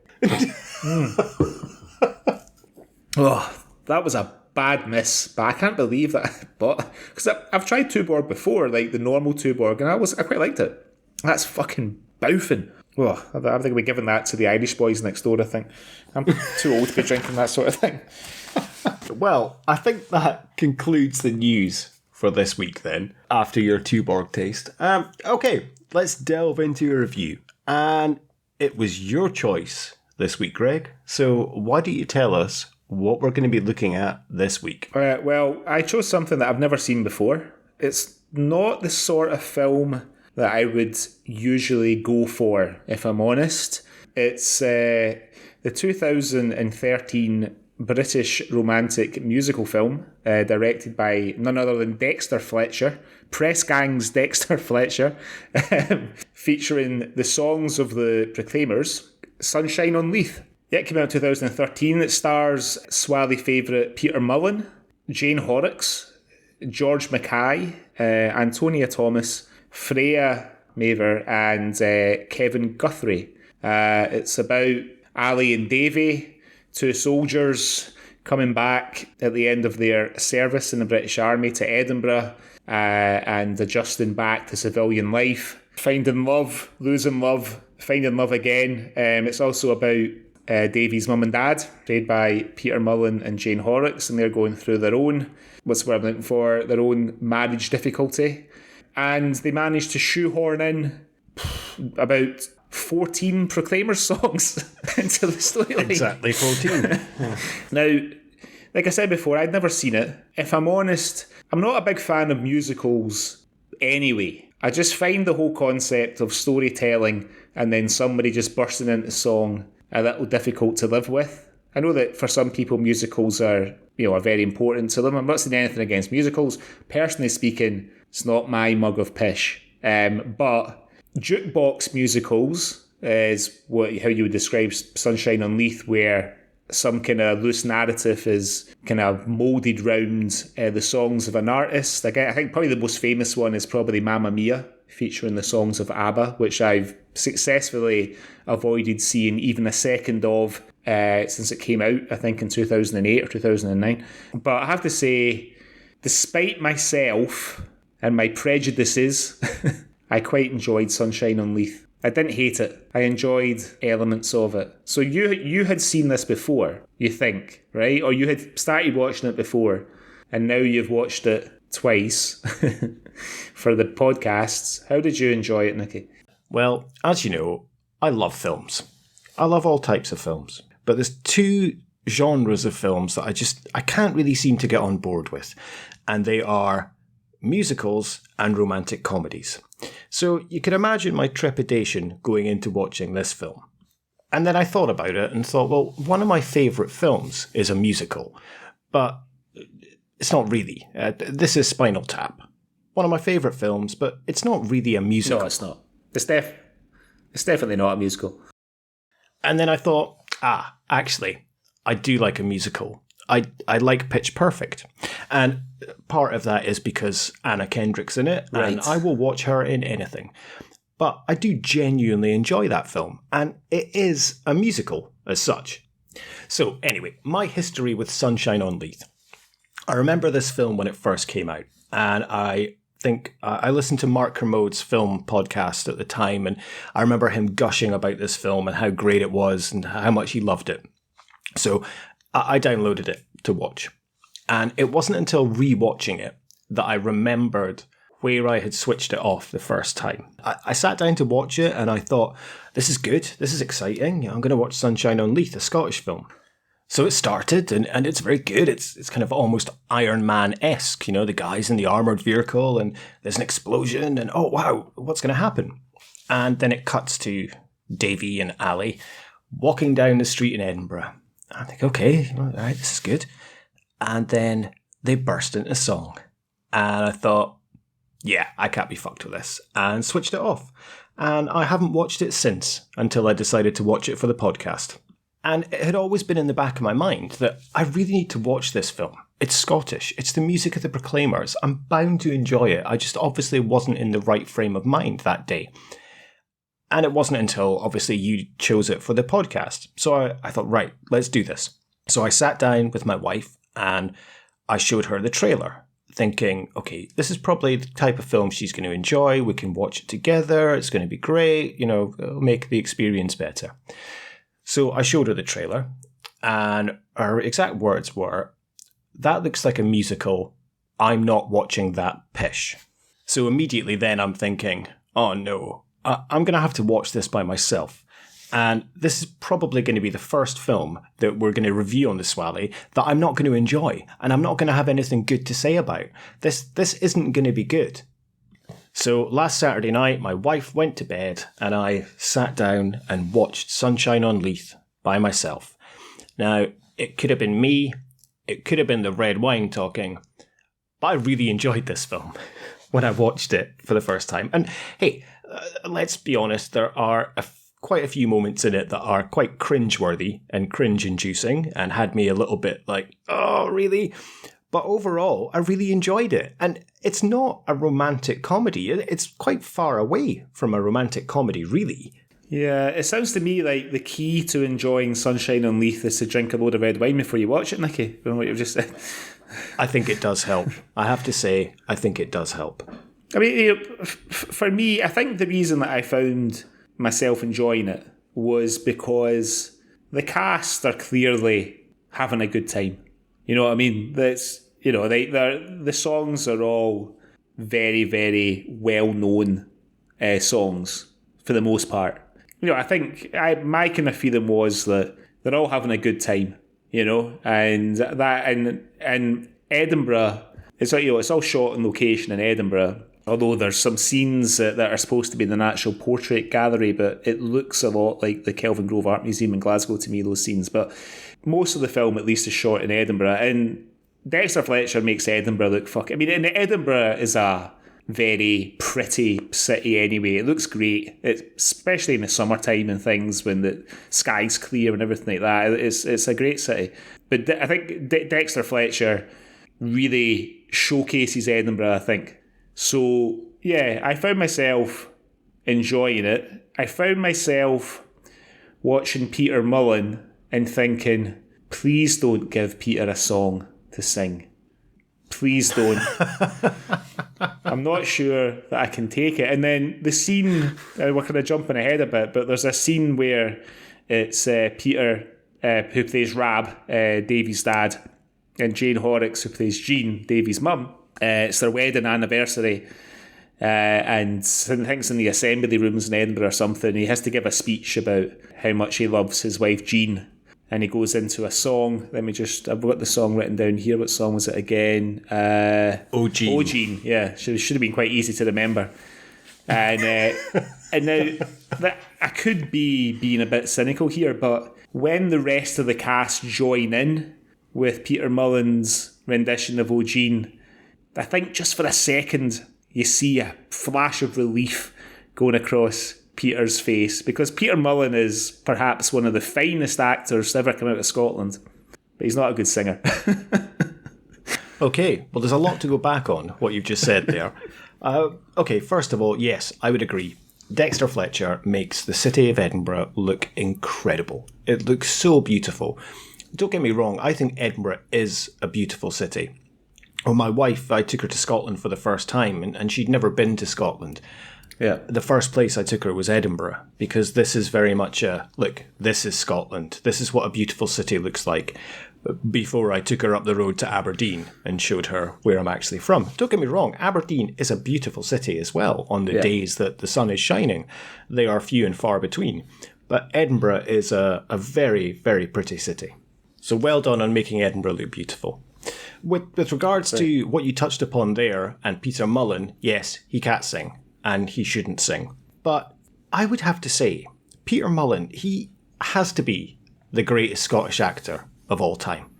Oh, that was a bad miss, but I can't believe that I bought, because I've tried Tuborg before, like the normal Tuborg, and I quite liked it. That's fucking bouffing. Oh, I think I'll be giving that to the Irish boys next door, I think. I'm too old to be drinking that sort of thing. Well, I think that concludes the news for this week then, after your Tuborg taste. Okay, let's delve into your review. And it was your choice this week, Greg. So why don't you tell us what we're going to be looking at this week? Well, I chose something that I've never seen before. It's not the sort of film that I would usually go for, if I'm honest. It's the 2013 British romantic musical film directed by none other than Dexter Fletcher, Press Gang's Dexter Fletcher, featuring the songs of the Proclaimers, Sunshine On Leith. Yeah, it came out in 2013. It stars Swally favourite Peter Mullan, Jane Horrocks, George MacKay, Antonia Thomas, Freya Maver, and Kevin Guthrie. It's about Ali and Davy, two soldiers coming back at the end of their service in the British Army to Edinburgh and adjusting back to civilian life, finding love, losing love, finding love again. It's also about Davy's mum and dad, played by Peter Mullan and Jane Horrocks, and they're going through their own, their own marriage difficulty. And they managed to shoehorn in about 14 Proclaimers songs into the storyline. Exactly 14. Now, like I said before, I'd never seen it. If I'm honest, I'm not a big fan of musicals anyway. I just find the whole concept of storytelling and then somebody just bursting into song a little difficult to live with. I know that for some people musicals are, are very important to them. I'm not saying anything against musicals. Personally speaking, it's not my mug of pish. But jukebox musicals is how you would describe Sunshine on Leith, where some kind of loose narrative is kind of moulded round the songs of an artist. Like, I think probably the most famous one is probably Mamma Mia, featuring the songs of ABBA, which I've successfully avoided seeing even a second of since it came out, I think in 2008 or 2009. But I have to say, despite myself and my prejudices, I quite enjoyed Sunshine on Leith. I didn't hate it. I enjoyed elements of it. So you had seen this before, you think, right? Or you had started watching it before, and now you've watched it twice for the podcasts. How did you enjoy it, Nicky? Well, as you know, I love films. I love all types of films. But there's two genres of films that I can't really seem to get on board with. And they are musicals and romantic comedies. So you can imagine my trepidation going into watching this film. And then I thought about it and thought, well, one of my favourite films is a musical. But it's not really. This is Spinal Tap. One of my favourite films, but it's not really a musical. No, it's not. It's definitely not a musical. And then I thought, actually, I do like a musical. I like Pitch Perfect. And part of that is because Anna Kendrick's in it, right, and I will watch her in anything. But I do genuinely enjoy that film, and it is a musical as such. So anyway, my history with Sunshine on Leith. I remember this film when it first came out, and I think I listened to Mark Kermode's film podcast at the time, and I remember him gushing about this film and how great it was and how much he loved it. So I downloaded it to watch. And it wasn't until rewatching it that I remembered where I had switched it off the first time. I sat down to watch it and I thought, this is good, this is exciting. I'm going to watch Sunshine on Leith, a Scottish film. So it started and it's very good. It's kind of almost Iron Man-esque, the guy's in the armoured vehicle and there's an explosion and oh wow, what's going to happen? And then it cuts to Davy and Ali walking down the street in Edinburgh. I think, okay, all right, this is good. And then they burst into song. And I thought, yeah, I can't be fucked with this. And switched it off. And I haven't watched it since, until I decided to watch it for the podcast. And it had always been in the back of my mind that I really need to watch this film. It's Scottish. It's the music of the Proclaimers. I'm bound to enjoy it. I just obviously wasn't in the right frame of mind that day. And it wasn't until, obviously, you chose it for the podcast. So I thought, right, let's do this. So I sat down with my wife and I showed her the trailer, thinking, okay, this is probably the type of film she's going to enjoy. We can watch it together. It's going to be great. It'll make the experience better. So I showed her the trailer and her exact words were, that looks like a musical. I'm not watching that pish. So immediately then I'm thinking, oh no. I'm going to have to watch this by myself. And this is probably going to be the first film that we're going to review on the Swally that I'm not going to enjoy. And I'm not going to have anything good to say about. This isn't going to be good. So last Saturday night, my wife went to bed and I sat down and watched Sunshine on Leith by myself. Now, it could have been me. It could have been the red wine talking. But I really enjoyed this film when I watched it for the first time. And hey, let's be honest, there are quite a few moments in it that are quite cringeworthy and cringe-inducing and had me a little bit like, oh, really? But overall, I really enjoyed it. And it's not a romantic comedy. It's quite far away from a romantic comedy, really. Yeah, it sounds to me like the key to enjoying Sunshine on Leith is to drink a load of red wine before you watch it, Nicky, from what you've just said. I think it does help. I have to say, I think it does help. I mean, for me, I think the reason that I found myself enjoying it was because the cast are clearly having a good time. You know what I mean? That's, the songs are all very, very well-known songs for the most part. I think my kind of feeling was that they're all having a good time, and that and Edinburgh, it's all shot in location in Edinburgh. Although there's some scenes that are supposed to be in the National Portrait Gallery, but it looks a lot like the Kelvin Grove Art Museum in Glasgow to me, those scenes. But most of the film, at least, is shot in Edinburgh. And Dexter Fletcher makes Edinburgh look fucking... I mean, Edinburgh is a very pretty city anyway. It looks great, especially in the summertime and things when the sky's clear and everything like that. It's a great city. But I think Dexter Fletcher really showcases Edinburgh, I think. So, yeah, I found myself enjoying it. I found myself watching Peter Mullan and thinking, please don't give Peter a song to sing. Please don't. I'm not sure that I can take it. And then the scene, we're kind of jumping ahead a bit, but there's a scene where it's Peter who plays Rab, Davy's dad, and Jane Horrocks, who plays Jean, Davy's mum. It's their wedding anniversary, and I think it's in the assembly rooms in Edinburgh or something. He has to give a speech about how much he loves his wife Jean, and he goes into a song. I've got the song written down here. What song was it again? Oh Jean. Yeah, should have been quite easy to remember. And and now that I could be being a bit cynical here, but when the rest of the cast join in with Peter Mullan's rendition of O Jean, I think just for a second you see a flash of relief going across Peter's face, because Peter Mullan is perhaps one of the finest actors to ever come out of Scotland, but he's not a good singer. Okay, well, there's a lot to go back on what you've just said there. Okay, first of all, yes, I would agree. Dexter Fletcher makes the city of Edinburgh look incredible. It looks so beautiful. Don't get me wrong, I think Edinburgh is a beautiful city. Well, my wife, I took her to Scotland for the first time, and she'd never been to Scotland. Yeah. The first place I took her was Edinburgh, because this is very much look, this is Scotland. This is what a beautiful city looks like. Before I took her up the road to Aberdeen and showed her where I'm actually from. Don't get me wrong, Aberdeen is a beautiful city as well on the days that the sun is shining. They are few and far between. But Edinburgh is a very, very pretty city. So well done on making Edinburgh look beautiful. With regards to what you touched upon there, and Peter Mullan, yes, he can't sing, and he shouldn't sing. But I would have to say, Peter Mullan, he has to be the greatest Scottish actor of all time.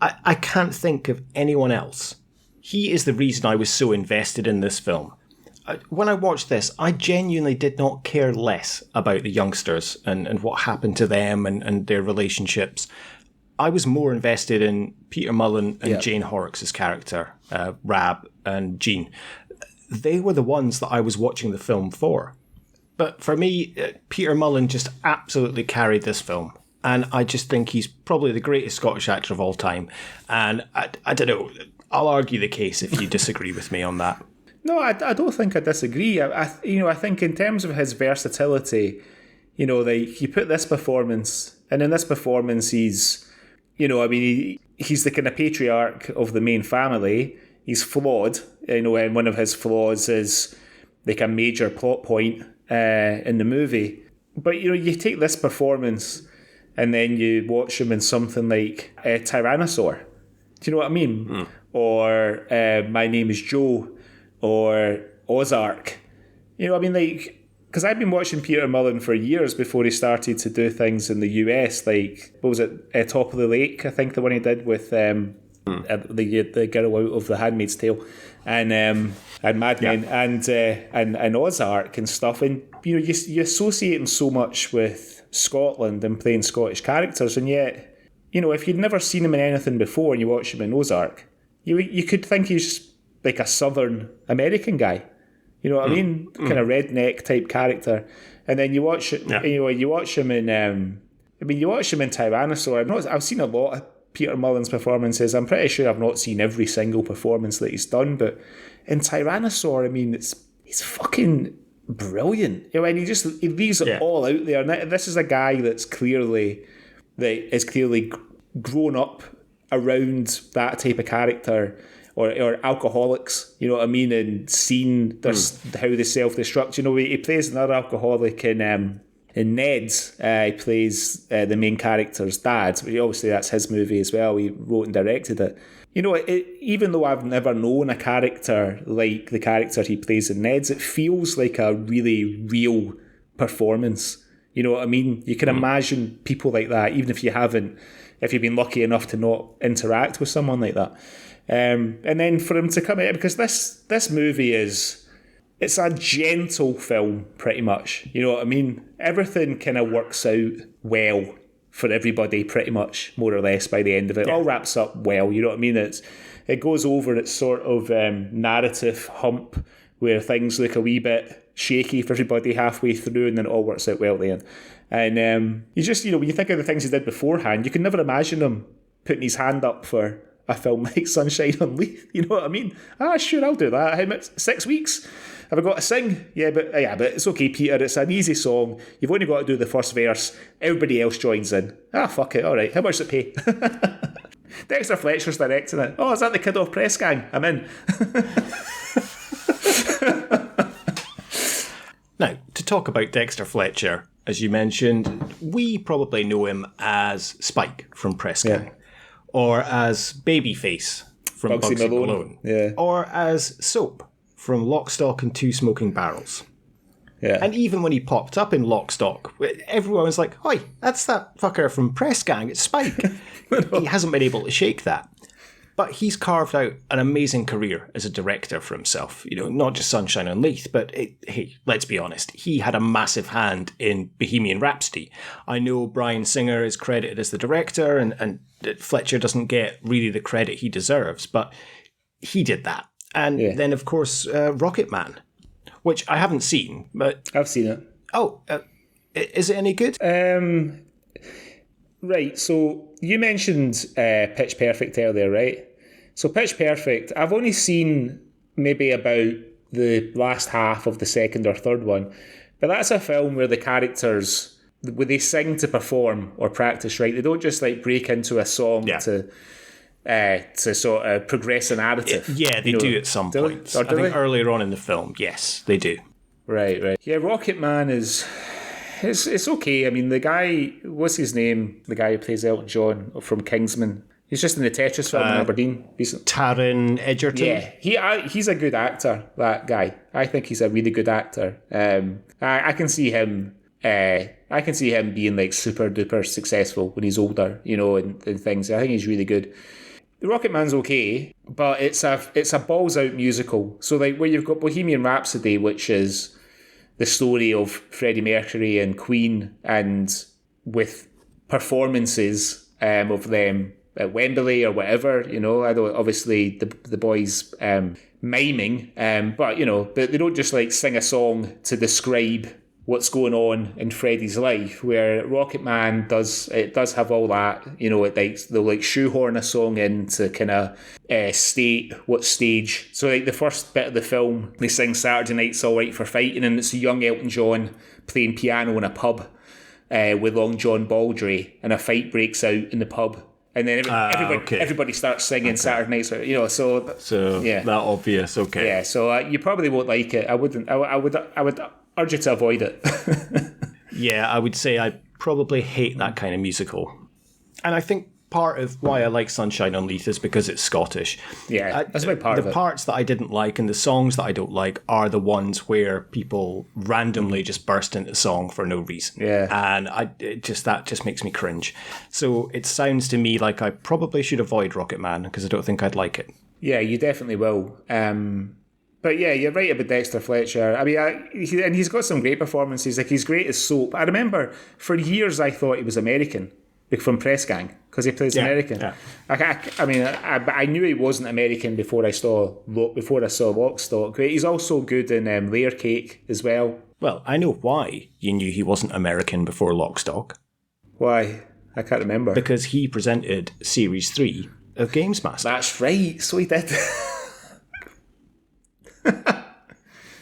I can't think of anyone else. He is the reason I was so invested in this film. When I watched this, I genuinely did not care less about the youngsters and what happened to them and their relationships. I was more invested in Peter Mullan and Jane Horrocks' character, Rab and Jean. They were the ones that I was watching the film for. But for me, Peter Mullan just absolutely carried this film. And I just think he's probably the greatest Scottish actor of all time. And I don't know, I'll argue the case if you disagree with me on that. No, I don't think I disagree. I think in terms of his versatility, like you put this performance, and in this performance he's the kind of patriarch of the main family. He's flawed, and one of his flaws is like a major plot point in the movie. But you take this performance and then you watch him in something like Tyrannosaur. Do you know what I mean? Or My Name is Joe, or Ozark. Because I've been watching Peter Mullan for years before he started to do things in the US, like, what was it, Top of the Lake, I think the one he did with the girl out of The Handmaid's Tale, and Mad Men, and Ozark and stuff. And you associate him so much with Scotland and playing Scottish characters, and yet, if you'd never seen him in anything before and you watch him in Ozark, you could think he's like a Southern American guy. You know what I mean? Kind of redneck type character. And then you watch it. You watch him in. You watch him in Tyrannosaur. I've seen a lot of Peter Mullan's performances. I'm pretty sure I've not seen every single performance that he's done, but in Tyrannosaur, he's fucking brilliant. And he leaves it all out there. And this is a guy that's clearly grown up around that type of character. Or alcoholics, you know what I mean, and seen how they self-destruct. He plays another alcoholic in Ned's. He plays the main character's dad. Obviously, that's his movie as well. He wrote and directed it. Even though I've never known a character like the character he plays in Ned's, it feels like a really real performance. You know what I mean? You can imagine people like that, even if you've been lucky enough to not interact with someone like that. And then for him to come out, because this movie it's a gentle film, pretty much. You know what I mean? Everything kind of works out well for everybody, pretty much, more or less, by the end of it. It all wraps up well, you know what I mean? It goes over its sort of narrative hump where things look a wee bit shaky for everybody halfway through, and then it all works out well then. And you just, when you think of the things he did beforehand, you can never imagine him putting his hand up for a film like Sunshine on Leith. You know what I mean? Sure, I'll do that. How much? 6 weeks? Have I got to sing? Yeah, but it's okay, Peter. It's an easy song. You've only got to do the first verse. Everybody else joins in. Fuck it. All right. How much does it pay? Dexter Fletcher's directing it. Oh, is that the kid off Press Gang? I'm in. Now, to talk about Dexter Fletcher, as you mentioned, we probably know him as Spike from Press Gang, or as Babyface from Bugsy Malone, or as Soap from Lock, Stock and Two Smoking Barrels. Yeah. And even when he popped up in Lock, Stock, everyone was like, "Oi, that's that fucker from Press Gang, it's Spike." He hasn't been able to shake that. But he's carved out an amazing career as a director for himself. Not just Sunshine on Leith, but hey, let's be honest, he had a massive hand in Bohemian Rhapsody. I know Bryan Singer is credited as the director, and Fletcher doesn't get really the credit he deserves, but he did that. And then, of course, Rocket Man, which I haven't seen, but I've seen it. Oh, is it any good? Right, so you mentioned Pitch Perfect earlier, right? So Pitch Perfect, I've only seen maybe about the last half of the second or third one, but that's a film where the characters, when they sing to perform or practice, right, they don't just break into a song to sort of progress a narrative. Yeah, they do at some point. I think earlier on in the film, yes, they do. Right. Yeah, Rocket Man is... It's okay. I mean, the guy, what's his name? The guy who plays Elton John from Kingsman. He's just in the Tetris film in Aberdeen. Taron Egerton. Yeah, he's a good actor, that guy. I think he's a really good actor. I can see him being super duper successful when he's older, and things. I think he's really good. The Rocket Man's okay, but it's a balls out musical. So where you've got Bohemian Rhapsody, which is the story of Freddie Mercury and Queen, and with performances of them at Wembley or whatever, I know obviously the boys miming, but they don't just sing a song to describe what's going on in Freddie's life, where Rocket Man does have all that, they'll shoehorn a song in to kind of state what stage. So the first bit of the film, they sing Saturday Night's Alright for Fighting, and it's a young Elton John playing piano in a pub with Long John Baldry, and a fight breaks out in the pub. And then everybody starts singing Saturday Night's, so that obvious, okay. Yeah, so you probably won't like it. I would urge you to avoid it. Yeah, I would say I probably hate that kind of musical. And I think part of why I like Sunshine on Leith is because it's Scottish. Yeah, that's a big part of it. The parts that I didn't like and the songs that I don't like are the ones where people randomly just burst into song for no reason. Yeah. And that just makes me cringe. So it sounds to me like I probably should avoid Rocket Man because I don't think I'd like it. Yeah, you definitely will. But yeah, you're right about Dexter Fletcher. I mean, he's got some great performances. He's great as Soap. I remember for years I thought he was American from Press Gang because he plays American. Yeah. I knew he wasn't American before I saw Lock, Stock. He's also good in Layer Cake as well. Well, I know why you knew he wasn't American before Lock, Stock. Why? I can't remember. Because he presented Series 3 of Games Master. That's right. So he did.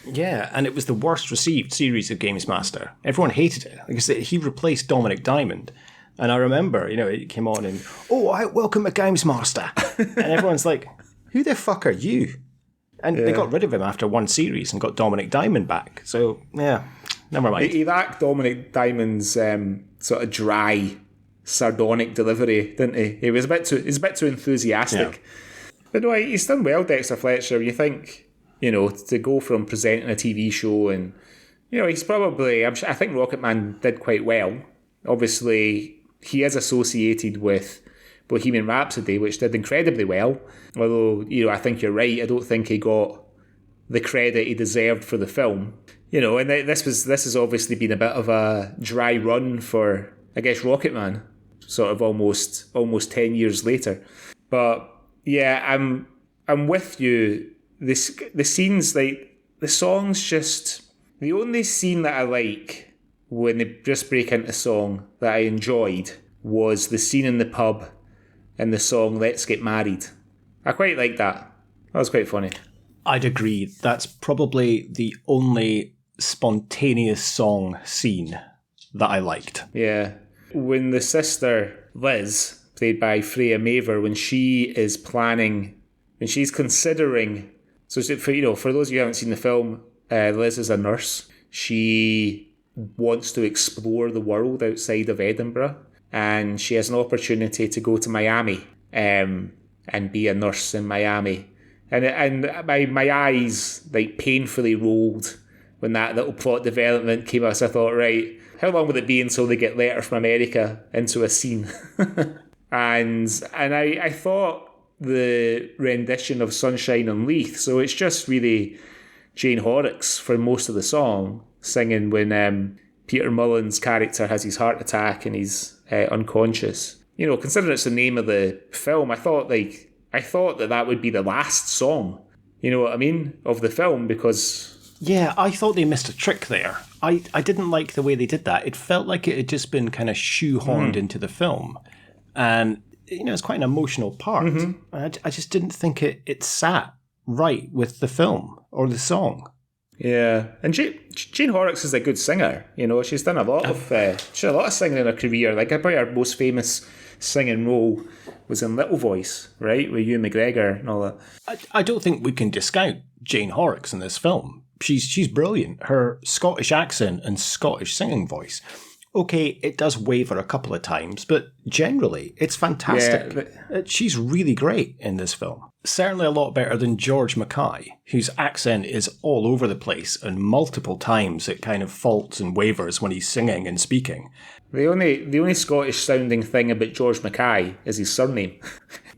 Yeah, and it was the worst received series of Games Master. Everyone hated it because he replaced Dominic Diamond. And I remember, it came on and, welcome to Games Master. And everyone's like, who the fuck are you? And they got rid of him after one series and got Dominic Diamond back. So, yeah, never mind. He lacked Dominic Diamond's sort of dry, sardonic delivery, didn't he? He was a bit too enthusiastic. Yeah. But no, he's done well, Dexter Fletcher. You think... to go from presenting a TV show and, he's probably, I think Rocket Man did quite well. Obviously, he is associated with Bohemian Rhapsody, which did incredibly well. Although, I think you're right. I don't think he got the credit he deserved for the film. And this has obviously been a bit of a dry run for, I guess, Rocket Man, sort of almost 10 years later. But yeah, I'm with you. The scenes, like the songs, just the only scene that I like when they just break into song that I enjoyed was the scene in the pub and the song "Let's Get Married." I quite like that. That was quite funny. I'd agree. That's probably the only spontaneous song scene that I liked. Yeah. When the sister, Liz, played by Freya Maver, when she's considering... So for those of you who haven't seen the film, Liz is a nurse. She wants to explore the world outside of Edinburgh, and she has an opportunity to go to Miami and be a nurse in Miami. And my eyes like painfully rolled when that little plot development came out. So I thought, right, how long would it be until they get Letter from America into a scene? and I thought the rendition of Sunshine on Leith, so it's just really Jane Horrocks for most of the song, singing when Peter Mullan's character has his heart attack and he's unconscious. Considering it's the name of the film, I thought that would be the last song, you know what I mean, of the film, because... Yeah, I thought they missed a trick there. I didn't like the way they did that. It felt like it had just been kind of shoehorned into the film. And, it's quite an emotional part. Mm-hmm. I just didn't think it sat right with the film or the song. Yeah, and Jane Horrocks is a good singer. She's done a lot of singing in her career. Like, probably her most famous singing role was in Little Voice, right, with Ewan McGregor and all that. I don't think we can discount Jane Horrocks in this film. She's brilliant. Her Scottish accent and Scottish singing voice. Okay, it does waver a couple of times, but generally, it's fantastic. Yeah, she's really great in this film. Certainly a lot better than George MacKay, whose accent is all over the place, and multiple times it kind of faults and wavers when he's singing and speaking. The only Scottish sounding thing about George MacKay is his surname.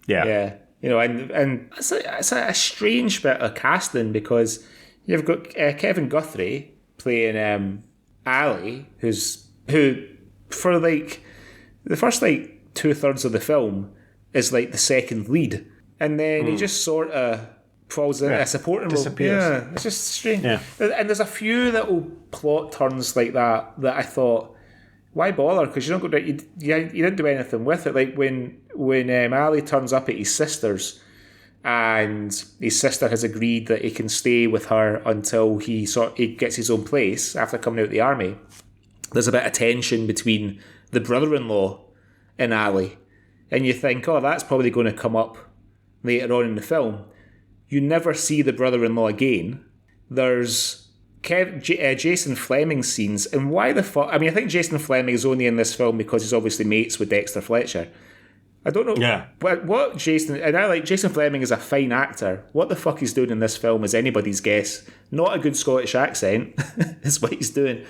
Yeah. Yeah. And it's a strange bit of casting, because you've got Kevin Guthrie playing Ali, who for like the first like 2/3 of the film is like the second lead, and then he just sort of falls in a supporting role. Yeah, it's just strange. Yeah. And there's a few little plot turns like that I thought, why bother? Because you didn't do anything with it. Like when Ali turns up at his sister's, and his sister has agreed that he can stay with her until he gets his own place after coming out of the army. There's a bit of tension between the brother-in-law and Ali, and you think, oh, that's probably going to come up later on in the film. You never see the brother-in-law again. There's Jason Fleming scenes, and why the fuck? I mean, I think Jason Fleming is only in this film because he's obviously mates with Dexter Fletcher. I don't know. Yeah. What Jason... And I like Jason Fleming is a fine actor. What the fuck he's doing in this film is anybody's guess. Not a good Scottish accent is what he's doing.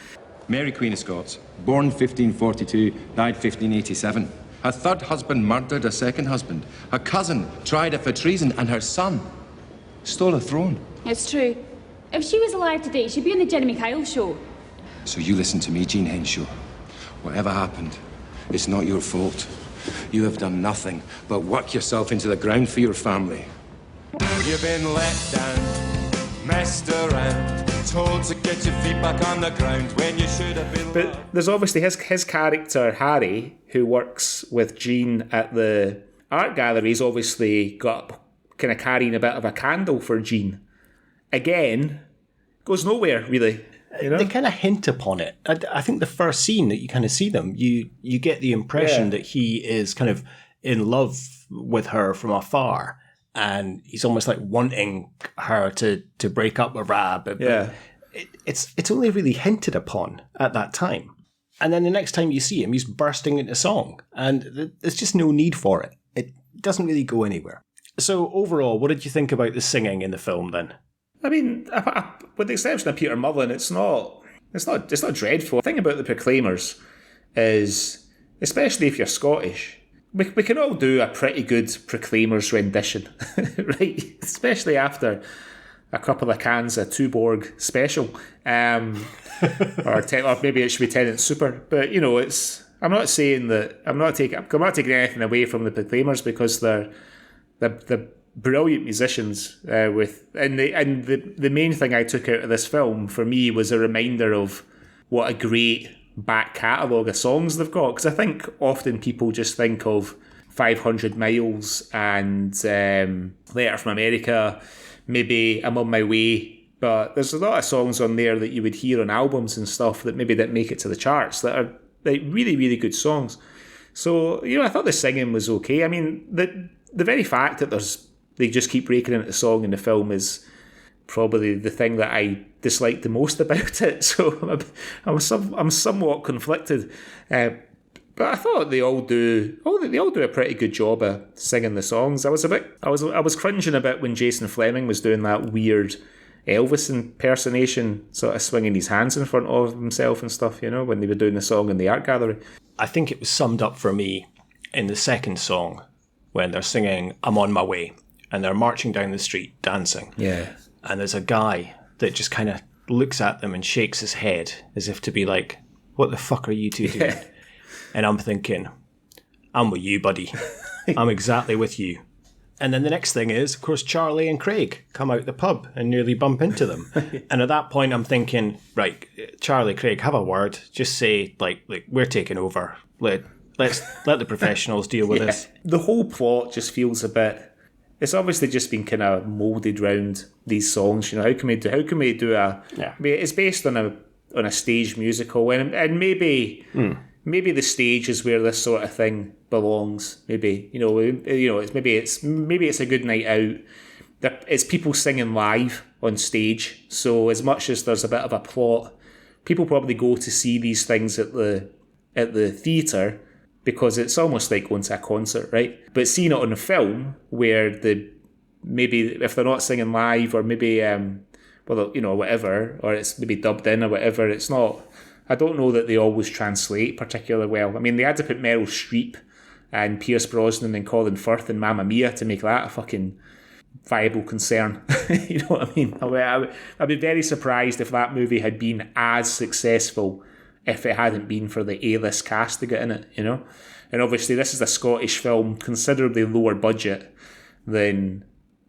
Mary Queen of Scots, born 1542, died 1587. Her third husband murdered her second husband. Her cousin tried her for treason, and her son stole a throne. It's true. If she was alive today, she'd be on the Jenny Kyle show. So you listen to me, Jean Henshaw. Whatever happened, it's not your fault. You have done nothing but work yourself into the ground for your family. You've been let down, messed around, told to get your feet back on the ground when you should have been... But there's obviously his character, Harry, who works with Jean at the art gallery, he's obviously got kind of carrying a bit of a candle for Jean. Again, goes nowhere, really. They kind of hint upon it. I think the first scene that you kind of see them, you get the impression that he is kind of in love with her from afar, and he's almost like wanting her to break up with Rab. But it's only really hinted upon at that time. And then the next time you see him, he's bursting into song, and there's just no need for it. It doesn't really go anywhere. So overall, what did you think about the singing in the film then? I mean, with the exception of Peter Mullan, it's not It's not dreadful. The thing about the Proclaimers is, especially if you're Scottish, we can all do a pretty good Proclaimers rendition, right? Especially after a couple of cans of Tuborg Special, or maybe it should be Tennent Super. But I'm not saying that I'm not taking anything away from the Proclaimers, because they're brilliant musicians. The main thing I took out of this film for me was a reminder of what a great back catalogue of songs they've got. Because I think often people just think of 500 Miles and Letter from America, maybe I'm on my way. But there's a lot of songs on there that you would hear on albums and stuff that maybe didn't make it to the charts that are like really, really good songs. So, I thought the singing was okay. I mean, the very fact that they just keep breaking into the song in the film is probably the thing that I disliked the most about it. So I'm somewhat conflicted. But I thought they all do a pretty good job of singing the songs. I was cringing a bit when Jason Fleming was doing that weird Elvis impersonation, sort of swinging his hands in front of himself and stuff, when they were doing the song in the art gallery. I think it was summed up for me in the second song when they're singing I'm on my way and they're marching down the street dancing. Yeah. And there's a guy that just kind of looks at them and shakes his head as if to be like, what the fuck are you two doing? Yeah. And I'm thinking, I'm with you, buddy. I'm exactly with you. And then the next thing is, of course, Charlie and Craig come out the pub and nearly bump into them. And at that point, I'm thinking, right, Charlie, Craig, have a word. Just say, like we're taking over. Let's let the professionals deal with this. The whole plot just feels a bit. It's obviously just been kind of moulded around these songs. How can we do a? Yeah. I mean, it's based on a stage musical, and maybe the stage is where this sort of thing belongs. Maybe it's a good night out. It's people singing live on stage. So as much as there's a bit of a plot, people probably go to see these things at the theatre because it's almost like going to a concert, right? But seeing it on a film where maybe if they're not singing live or maybe whatever, or it's maybe dubbed in or whatever, it's not. I don't know that they always translate particularly well. I mean, they had to put Meryl Streep and Pierce Brosnan and Colin Firth and Mamma Mia to make that a fucking viable concern. You know what I mean? I'd be very surprised if that movie had been as successful if it hadn't been for the A-list cast to get in it, And obviously this is a Scottish film, considerably lower budget than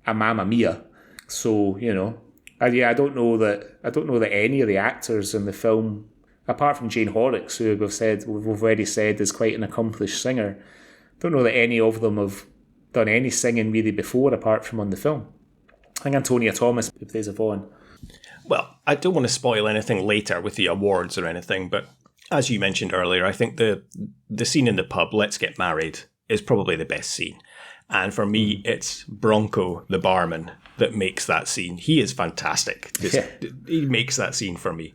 a Mamma Mia. So, I don't know that any of the actors in the film, apart from Jane Horrocks, who we've already said is quite an accomplished singer, don't know that any of them have done any singing really before apart from on the film. I think Antonia Thomas plays Yvonne. Well, I don't want to spoil anything later with the awards or anything, but as you mentioned earlier, I think the scene in the pub, Let's Get Married, is probably the best scene. And for me, it's Bronco, the barman, that makes that scene. He is fantastic. He makes that scene for me.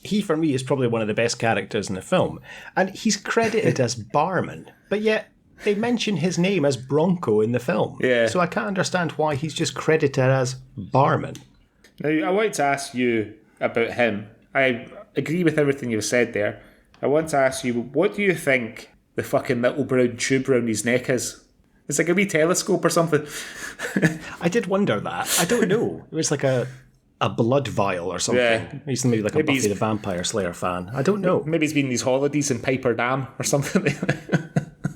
He, for me, is probably one of the best characters in the film. And he's credited as barman, but yet they mention his name as Bronco in the film. Yeah. So I can't understand why he's just credited as barman. Now, I want to ask you about him. I agree with everything you've said there. I want to ask you, what do you think the fucking little brown tube around his neck is? It's like a wee telescope or something. I did wonder that. I don't know. It was like a blood vial or something. Yeah. He's maybe like a Buffy the Vampire Slayer fan. I don't know. Maybe he's been in these holidays in Piper Dam or something.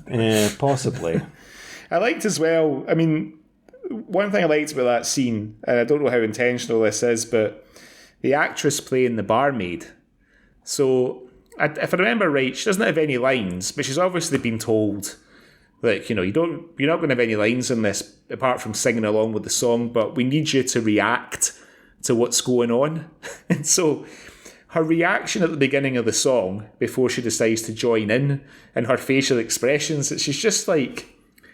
Yeah, possibly. I liked as well, I mean, one thing I liked about that scene, and I don't know how intentional this is, but the actress playing the barmaid. So, if I remember right, she doesn't have any lines, but she's obviously been told, like, you're not going to have any lines in this apart from singing along with the song, but we need you to react to what's going on. And so her reaction at the beginning of the song before she decides to join in and her facial expressions, she's just like,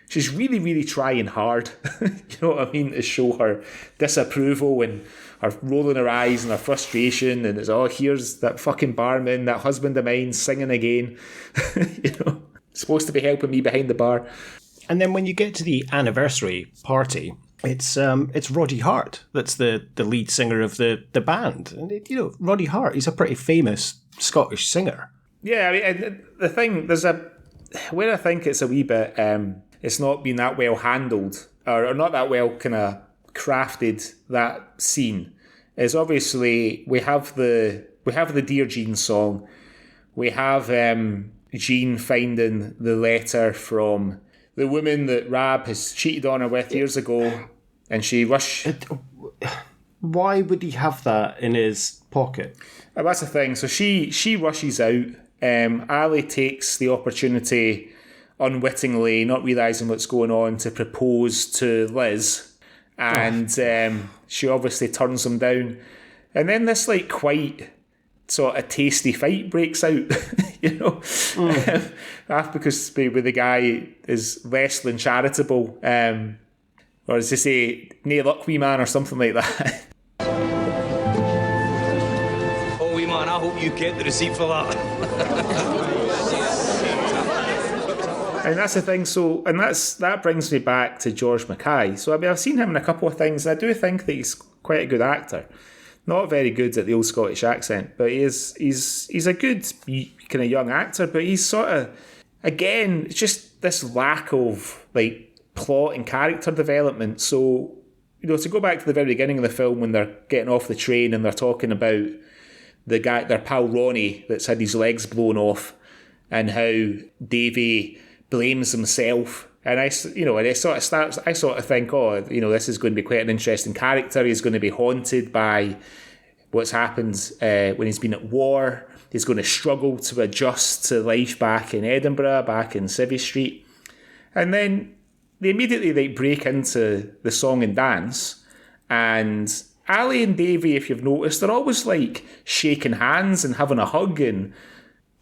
she's really, really trying hard, you know what I mean, to show her disapproval and her rolling her eyes and her frustration, and it's, here's that fucking barman, that husband of mine singing again, supposed to be helping me behind the bar. And then when you get to the anniversary party, It's Roddy Hart that's the lead singer of the band. And, Roddy Hart, he's a pretty famous Scottish singer. Yeah, I mean, the thing, where I think it's a wee bit, it's not been that well handled, or not that well kind of crafted, that scene, is obviously we have the Dear Jean song, we have Jean finding the letter from the woman that Rab has cheated on her with years ago, and she Why would he have that in his pocket? That's the thing. So she rushes out. Ali takes the opportunity, unwittingly, not realising what's going on, to propose to Liz, and she obviously turns him down. And then this quite sort of tasty fight breaks out, because maybe the guy is less than charitable, or as they say, nae luck, wee man, or something like that. Oh, wee man, I hope you kept the receipt for that. And that's the thing. So, and that brings me back to George MacKay. So, I mean, I've seen him in a couple of things, and I do think that he's quite a good actor. Not very good at the old Scottish accent, but he's a good kind of young actor. But he's sort of, again, just this lack of plot and character development. So, to go back to the very beginning of the film when they're getting off the train and they're talking about the guy, their pal Ronnie, that's had his legs blown off, and how Davy blames himself. And I sort of think, this is going to be quite an interesting character. He's going to be haunted by what's happened when he's been at war. He's going to struggle to adjust to life back in Edinburgh, back in Civvy Street. And then they immediately break into the song and dance. And Ali and Davy, if you've noticed, they're always shaking hands and having a hug and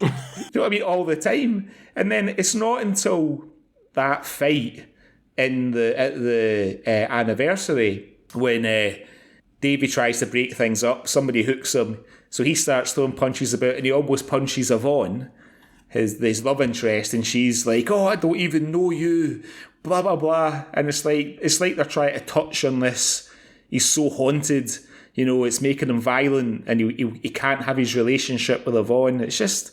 you know what I mean, all the time. And then it's not until that fight at the anniversary when Davy tries to break things up, somebody hooks him, so he starts throwing punches about, and he almost punches Yvonne, his love interest, and she's like, "Oh, I don't even know you," blah blah blah, and it's like they're trying to touch on this. He's so haunted, it's making him violent, and he can't have his relationship with Yvonne. It's just,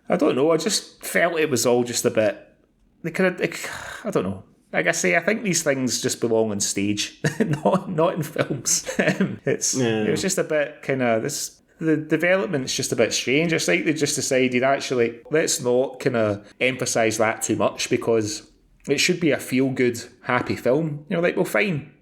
I don't know. I just felt it was all just a bit. I don't know. Like I say, I think these things just belong on stage, not in films. It was just a bit kind of this. The development's just a bit strange. It's like they just decided, actually, let's not kind of emphasise that too much, because it should be a feel-good, happy film. Well, fine.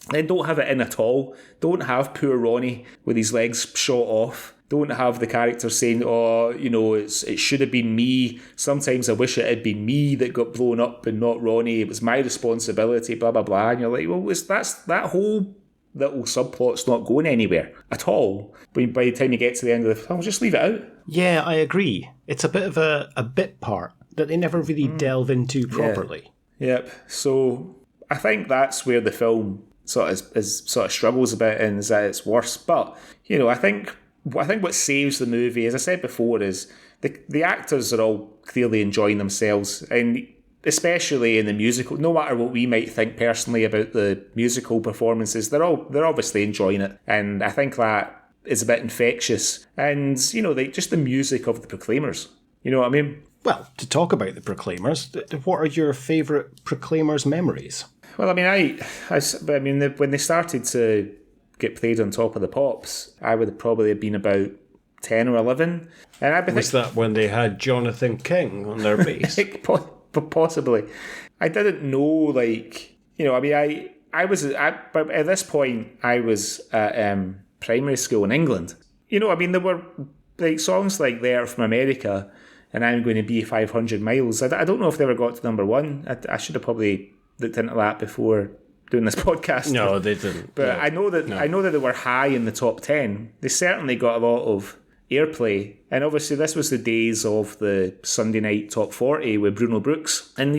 Then don't have it in at all. Don't have poor Ronnie with his legs shot off. Don't have the character saying, it should have been me. Sometimes I wish it had been me that got blown up and not Ronnie. It was my responsibility, blah, blah, blah. And you're like, well, that whole little subplot's not going anywhere at all. But by the time you get to the end of the film, just leave it out. Yeah, I agree. It's a bit of a bit part that they never really delve into properly. Yeah. Yep. So I think that's where the film sort of struggles a bit, and is that it's worse. But I think what saves the movie, as I said before, is the actors are all clearly enjoying themselves, and especially in the musical. No matter what we might think personally about the musical performances, they're obviously enjoying it, and I think that is a bit infectious. And just the music of the Proclaimers. You know what I mean? Well, to talk about the Proclaimers, what are your favourite Proclaimers memories? Well, I mean, when they started to get played on Top of the Pops, I would have probably been about 10 or 11. And was that when they had Jonathan King on their bass? Possibly. I didn't know, but at this point, I was at primary school in England. There were songs like They're From America and I'm Going to Be 500 Miles. I don't know if they ever got to number one. I should have probably looked into that before doing this podcast. No, they didn't. But I know that they were high in the top 10. They certainly got a lot of airplay, and obviously this was the days of the Sunday night top 40 with Bruno Brooks. And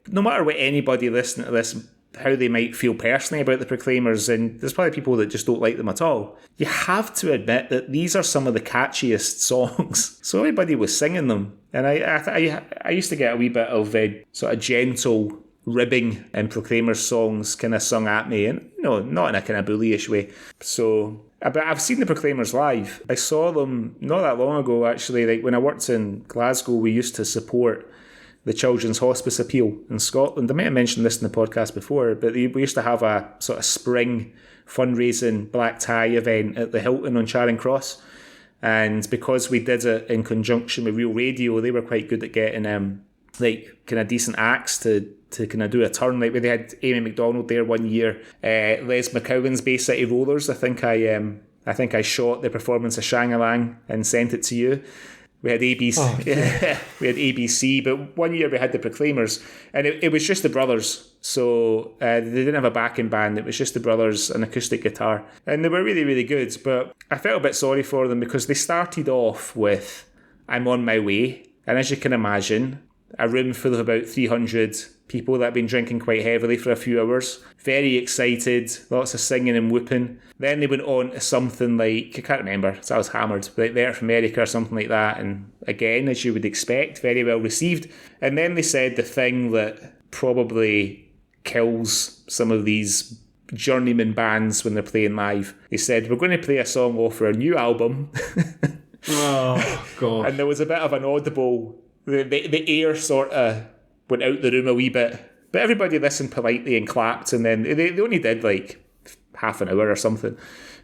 no matter what anybody listening to this, how they might feel personally about the Proclaimers, and there's probably people that just don't like them at all, you have to admit that these are some of the catchiest songs. So everybody was singing them, and I used to get a wee bit of sort of gentle ribbing and Proclaimers songs kind of sung at me, and not in a kind of bullyish way. So, but I've seen the Proclaimers live. I saw them not that long ago, actually. Like when I worked in Glasgow, we used to support the Children's Hospice Appeal in Scotland. I may have mentioned this in the podcast before, but we used to have a sort of spring fundraising black tie event at the Hilton on Charing Cross. And because we did it in conjunction with Real Radio, they were quite good at getting kind of decent acts to kind of do a turn. Like they had Amy McDonald there one year, Les McCowan's Bay City Rollers. I think I shot the performance of Shang-a-Lang and sent it to you. We had ABC, we had ABC, but one year we had the Proclaimers, and it was just the brothers. So they didn't have a backing band; it was just the brothers, an acoustic guitar, and they were really, really good. But I felt a bit sorry for them because they started off with "I'm on my way," and as you can imagine, a room full of about 300 people that had been drinking quite heavily for a few hours, very excited, lots of singing and whooping. Then they went on to something like, I can't remember, so I was hammered, like There from America or something like that, and again, as you would expect, very well received. And then they said the thing that probably kills some of these journeyman bands when they're playing live. They said, we're going to play a song off our new album. Oh, God. And there was a bit of an audible, the air sort of went out the room a wee bit, but everybody listened politely and clapped, and then they only did like half an hour or something.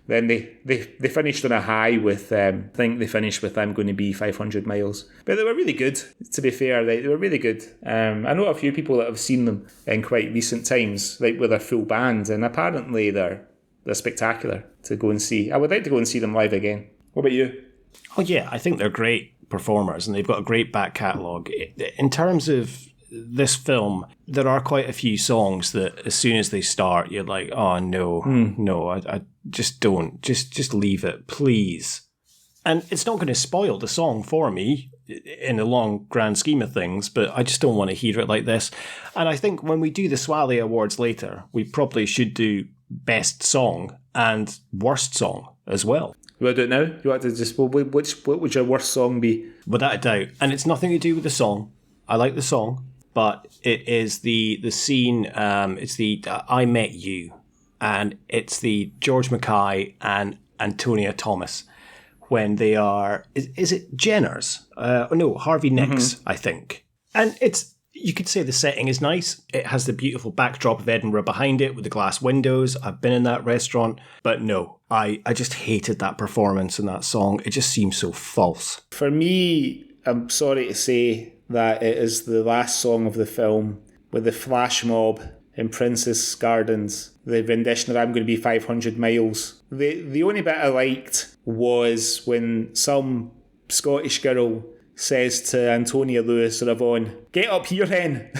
Then they finished on a high with I think they finished with I'm Going to Be 500 Miles, but they were really good, to be fair. They were really good. I know a few people that have seen them in quite recent times, like with their full band, and apparently they're spectacular to go and see. I would like to go and see them live again. What about you? Oh yeah, I think they're great performers and they've got a great back catalogue. In terms of this film, there are quite a few songs that as soon as they start, you're like, oh no, I just don't. Just leave it, please. And it's not going to spoil the song for me in the long grand scheme of things, but I just don't want to hear it like this. And I think when we do the Swally Awards later, we probably should do best song and worst song as well. You want to do it now? You want to just, what would your worst song be? Without a doubt. And it's nothing to do with the song. I like the song, but it is the scene, it's the I Met You, and it's the George MacKay and Antonia Thomas when they are, is it Jenners? No, Harvey Nicks, I think. And you could say the setting is nice. It has the beautiful backdrop of Edinburgh behind it with the glass windows. I've been in that restaurant. But no, I just hated that performance in that song. It just seems so false. For me, I'm sorry to say that it is the last song of the film with the flash mob in Princess Gardens, the rendition of I'm Going to Be 500 Miles. The only bit I liked was when some Scottish girl says to Antonia Lewis or Yvonne, get up here then.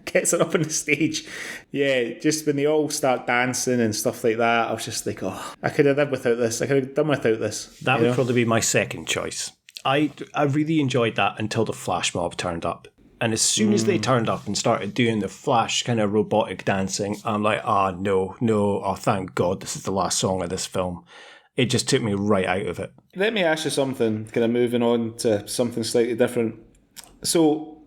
Gets her up on the stage. Yeah, just when they all start dancing and stuff like that, I was just like, oh, I could have lived without this. I could have done without this. That would probably be my second choice. I really enjoyed that until the flash mob turned up. And as soon as they turned up and started doing the flash kind of robotic dancing, I'm like, no, oh, thank God, this is the last song of this film. It just took me right out of it. Let me ask you something, kind of moving on to something slightly different. So,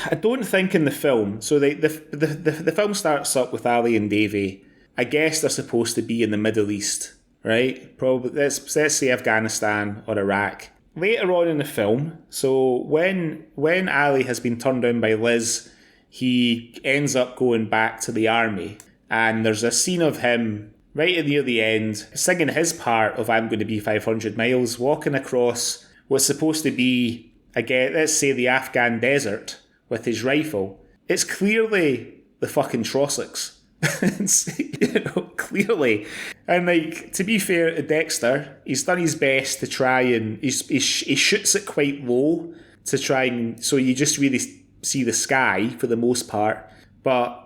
I don't think in the film, so the film starts up with Ali and Davey. I guess they're supposed to be in the Middle East, right? Probably, let's say Afghanistan or Iraq. Later on in the film, so when Ali has been turned down by Liz, he ends up going back to the army, and there's a scene of him right near the end, singing his part of I'm Going to Be 500 Miles, walking across what's supposed to be, again, let's say the Afghan desert with his rifle. It's clearly the fucking Trossachs. Clearly. And like, to be fair to Dexter, he's done his best to try and he shoots it quite low to try and, so you just really see the sky for the most part. But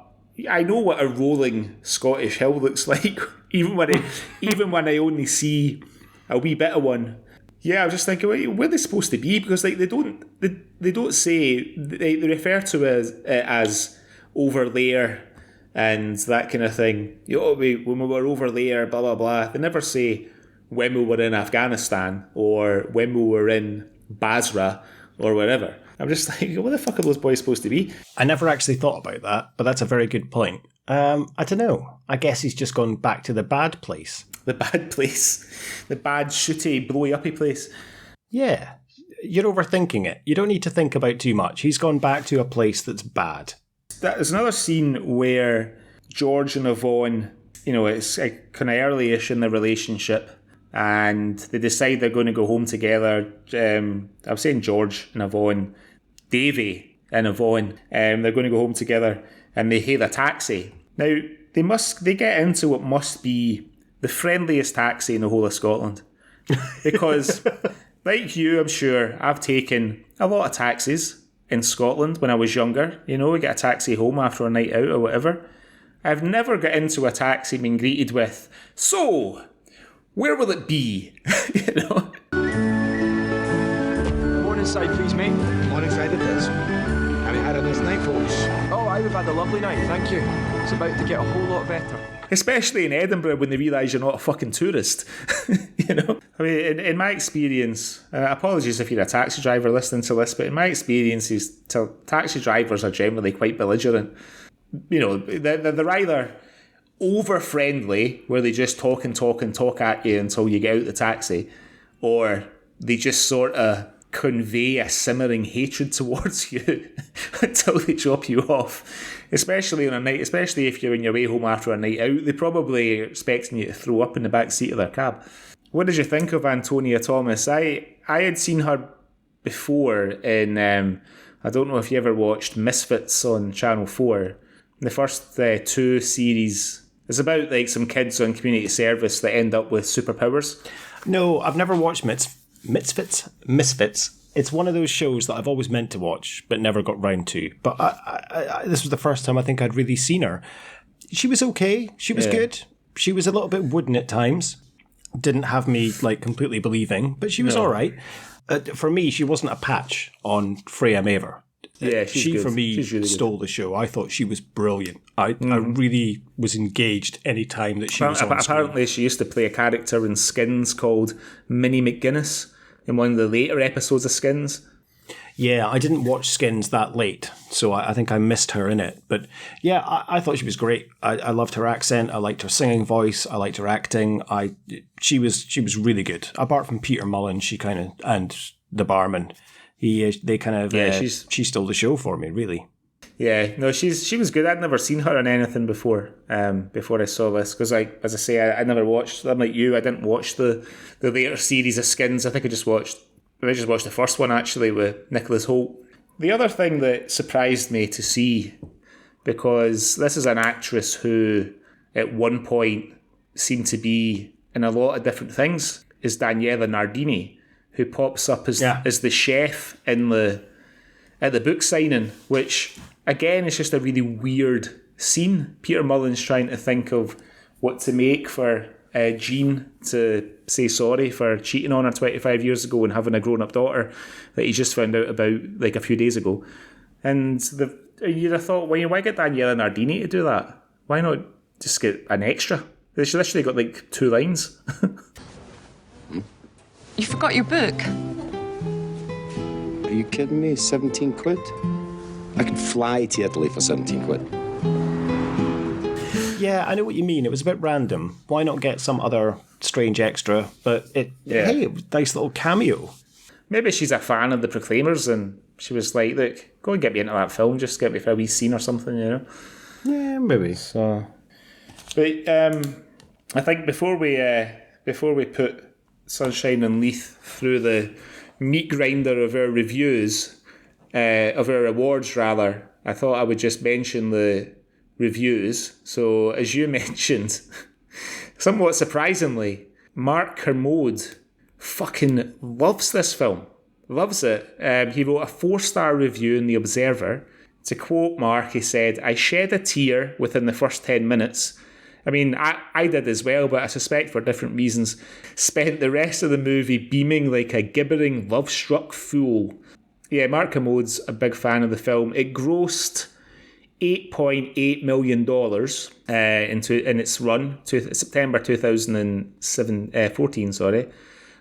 I know what a rolling Scottish hill looks like, even when I only see a wee bit of one. Yeah, I was just thinking, where are they supposed to be? Because like they don't say, they refer to it as over there and that kind of thing. When we were over there, blah blah blah. They never say when we were in Afghanistan or when we were in Basra or wherever. I'm just like, what the fuck are those boys supposed to be? I never actually thought about that, but that's a very good point. I don't know. I guess he's just gone back to the bad place. The bad place. The bad, shooty, blowy-uppy place. Yeah. You're overthinking it. You don't need to think about too much. He's gone back to a place that's bad. There's another scene where George and Yvonne, it's kind of early-ish in the relationship, and they decide they're going to go home together. I'm saying George and Yvonne, Davy and Yvonne, they're going to go home together, and they hail a taxi. Now, they get into what must be the friendliest taxi in the whole of Scotland. Because, like you, I'm sure, I've taken a lot of taxis in Scotland when I was younger. We get a taxi home after a night out or whatever. I've never got into a taxi being greeted with, "So, where will it be?" Morning side, please, mate. Morning side it is. Have you had a nice night, folks? Oh, we've had a lovely night, thank you. It's about to get a whole lot better. Especially in Edinburgh when they realise you're not a fucking tourist. I mean, in my experience, apologies if you're a taxi driver listening to this, but in my experiences, taxi drivers are generally quite belligerent. They're either over-friendly, where they just talk at you until you get out the taxi, or they just sort of convey a simmering hatred towards you until they drop you off. Especially on a night, especially if you're on your way home after a night out, they probably are expecting you to throw up in the back seat of their cab. What did you think of Antonia Thomas? I had seen her before in, I don't know if you ever watched Misfits on Channel 4. The first two series, it's about like some kids on community service that end up with superpowers. No, I've never watched Misfits. It's one of those shows that I've always meant to watch, but never got round to. But this was the first time I think I'd really seen her. She was okay. She was good. She was a little bit wooden at times. Didn't have me completely believing, but she was all right. For me, she wasn't a patch on Freya Maver. Yeah, she good. For me really stole the show. I thought she was brilliant. I really was engaged any time that she was on Apparently, screen. she used to play a character in Skins called Minnie McGuinness in one of the later episodes of Skins. Yeah, I didn't watch Skins that late, so I think I missed her in it. But yeah, I thought she was great. I loved her accent. I liked her singing voice. I liked her acting. She was really good. Apart from Peter Mullan, and the barman. She stole the show for me, really. Yeah, no, she was good. I'd never seen her in anything before I saw this, because as I say, I never watched. I'm like you, I didn't watch the later series of Skins. I think I just watched the first one actually with Nicholas Hoult. The other thing that surprised me to see, because this is an actress who at one point seemed to be in a lot of different things, is Daniela Nardini, who pops up as the chef at the book signing, which again is just a really weird scene. Peter Mullan's trying to think of what to make for Jean to say sorry for cheating on her 25 years ago and having a grown-up daughter that he just found out about like a few days ago. And you'd have thought, why get Daniela Nardini to do that? Why not just get an extra? She's literally got like 2 lines. You forgot your book. Are you kidding me? 17 quid? I could fly to Italy for 17 quid. Yeah, I know what you mean. It was a bit random. Why not get some other strange extra? But hey, nice little cameo. Maybe she's a fan of the Proclaimers and she was like, look, go and get me into that film, just get me for a wee scene or something, Yeah, maybe. So, but I think before we put Sunshine on Leith through the meat grinder of our reviews, of our awards rather, I thought I would just mention the reviews. So as you mentioned, somewhat surprisingly, Mark Kermode fucking loves this film. Loves it. He wrote a 4-star review in The Observer. To quote Mark, he said, "I shed a tear within the first 10 minutes. I mean, I did as well, but I suspect for different reasons. Spent the rest of the movie beaming like a gibbering, love-struck fool." Yeah, Mark Kermode's a big fan of the film. It grossed $8.8 million in its run, to September 2014,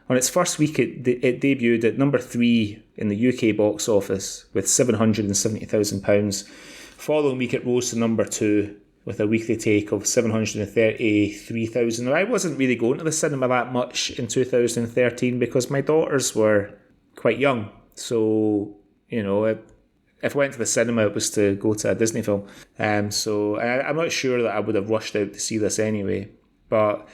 On its first week, it debuted at number 3 in the UK box office with £770,000. Following week, it rose to number 2 with a weekly take of 733,000. I wasn't really going to the cinema that much in 2013 because my daughters were quite young. So, you know, if I went to the cinema, it was to go to a Disney film. So I'm not sure that I would have rushed out to see this anyway. But,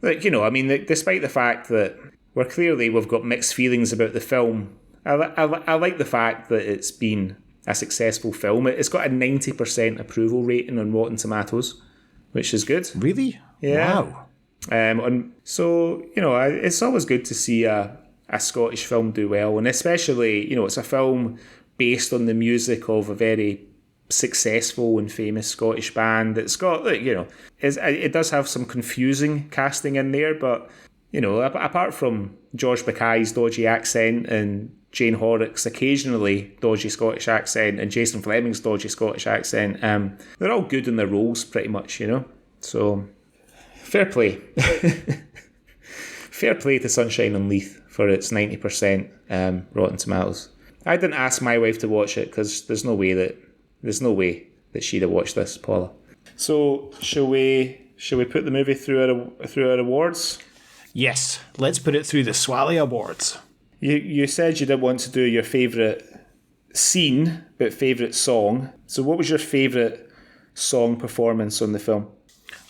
like, you know, I mean, despite the fact that we've got mixed feelings about the film, I like the fact that it's been a successful film. It's got a 90% approval rating on Rotten Tomatoes, which is good. Really? Yeah. Wow. So, you know, it's always good to see a Scottish film do well, and especially, you know, it's a film based on the music of a very successful and famous Scottish band. It's got, you know, it does have some confusing casting in there, but, you know, apart from George MacKay's dodgy accent and Jane Horrocks' occasionally dodgy Scottish accent and Jason Fleming's dodgy Scottish accent, they're all good in their roles pretty much, you know. So, fair play. Fair play to Sunshine on Leith for its 90% Rotten Tomatoes. I didn't ask my wife to watch it because there's no way that she'd have watched this, Paula. So, shall we put the movie through our awards? Yes, let's put it through the Swally Awards. You said you didn't want to do your favourite scene, but favourite song. So what was your favourite song performance on the film?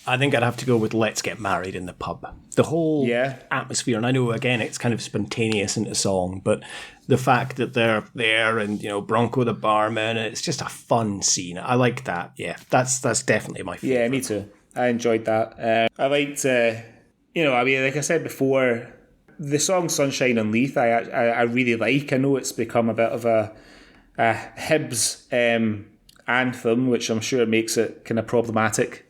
I think I'd have to go with Let's Get Married in the Pub. The whole atmosphere, and I know, again, it's kind of spontaneous in the song, but the fact that they're there and, you know, Bronco the barman, it's just a fun scene. I like that. Yeah, that's definitely my favourite. Yeah, me too. I enjoyed that. I liked, you know, I mean, like I said before, the song Sunshine on Leith, I really like. I know it's become a bit of a Hibs anthem, which I'm sure makes it kind of problematic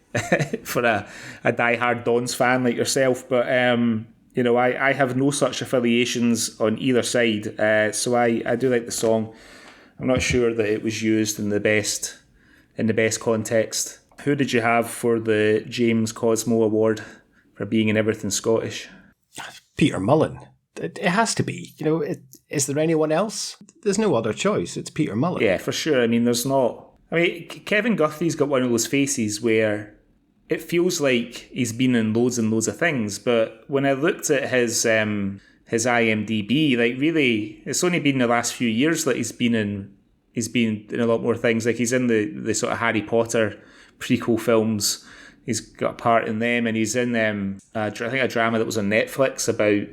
for a diehard Dons fan like yourself. But, you know, I have no such affiliations on either side. So I do like the song. I'm not sure that it was used in the best context. Who did you have for the James Cosmo Award for being in everything Scottish? Peter Mullan. It has to be. You know, is there anyone else? There's no other choice. It's Peter Mullan. Yeah, for sure. I mean, there's not... I mean, Kevin Guthrie's got one of those faces where it feels like he's been in loads and loads of things, but when I looked at his IMDb, like, really, it's only been the last few years that he's been in a lot more things. Like, he's in the sort of Harry Potter prequel films. He's got a part in them, and he's in I think a drama that was on Netflix about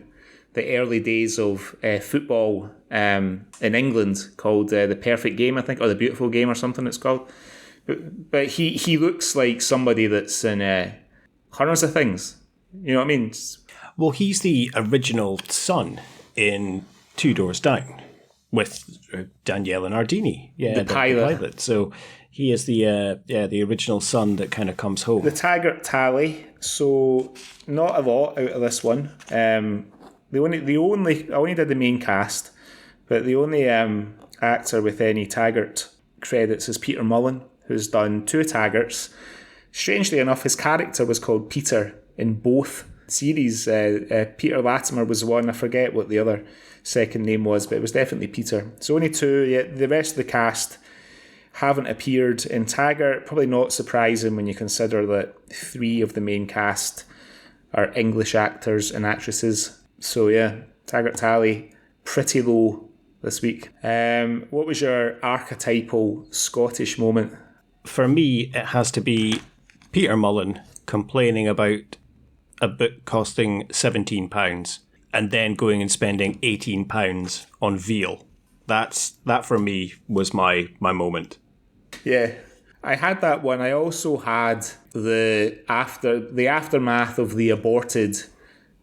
the early days of football in England called The Perfect Game, I think, or The Beautiful Game or something it's called. But he looks like somebody that's in hundreds of things. You know what I mean? Well, he's the original son in Two Doors Down with Danielle and Ardini. Yeah, the pilot. So he is the original son that kind of comes home. The Taggart tally. So not a lot out of this one. I only did the main cast, but the only actor with any Taggart credits is Peter Mullan, who's done 2 Taggarts. Strangely enough, his character was called Peter in both series. Peter Latimer was one. I forget what the other second name was, but it was definitely Peter. So only 2. Yeah, the rest of the cast haven't appeared in Taggart. Probably not surprising when you consider that 3 of the main cast are English actors and actresses. So yeah, Taggart tally pretty low this week. What was your archetypal Scottish moment? For me, it has to be Peter Mullan complaining about a book costing £17 and then going and spending £18 on veal. That for me was my moment. Yeah, I had that one. I also had the aftermath of the aborted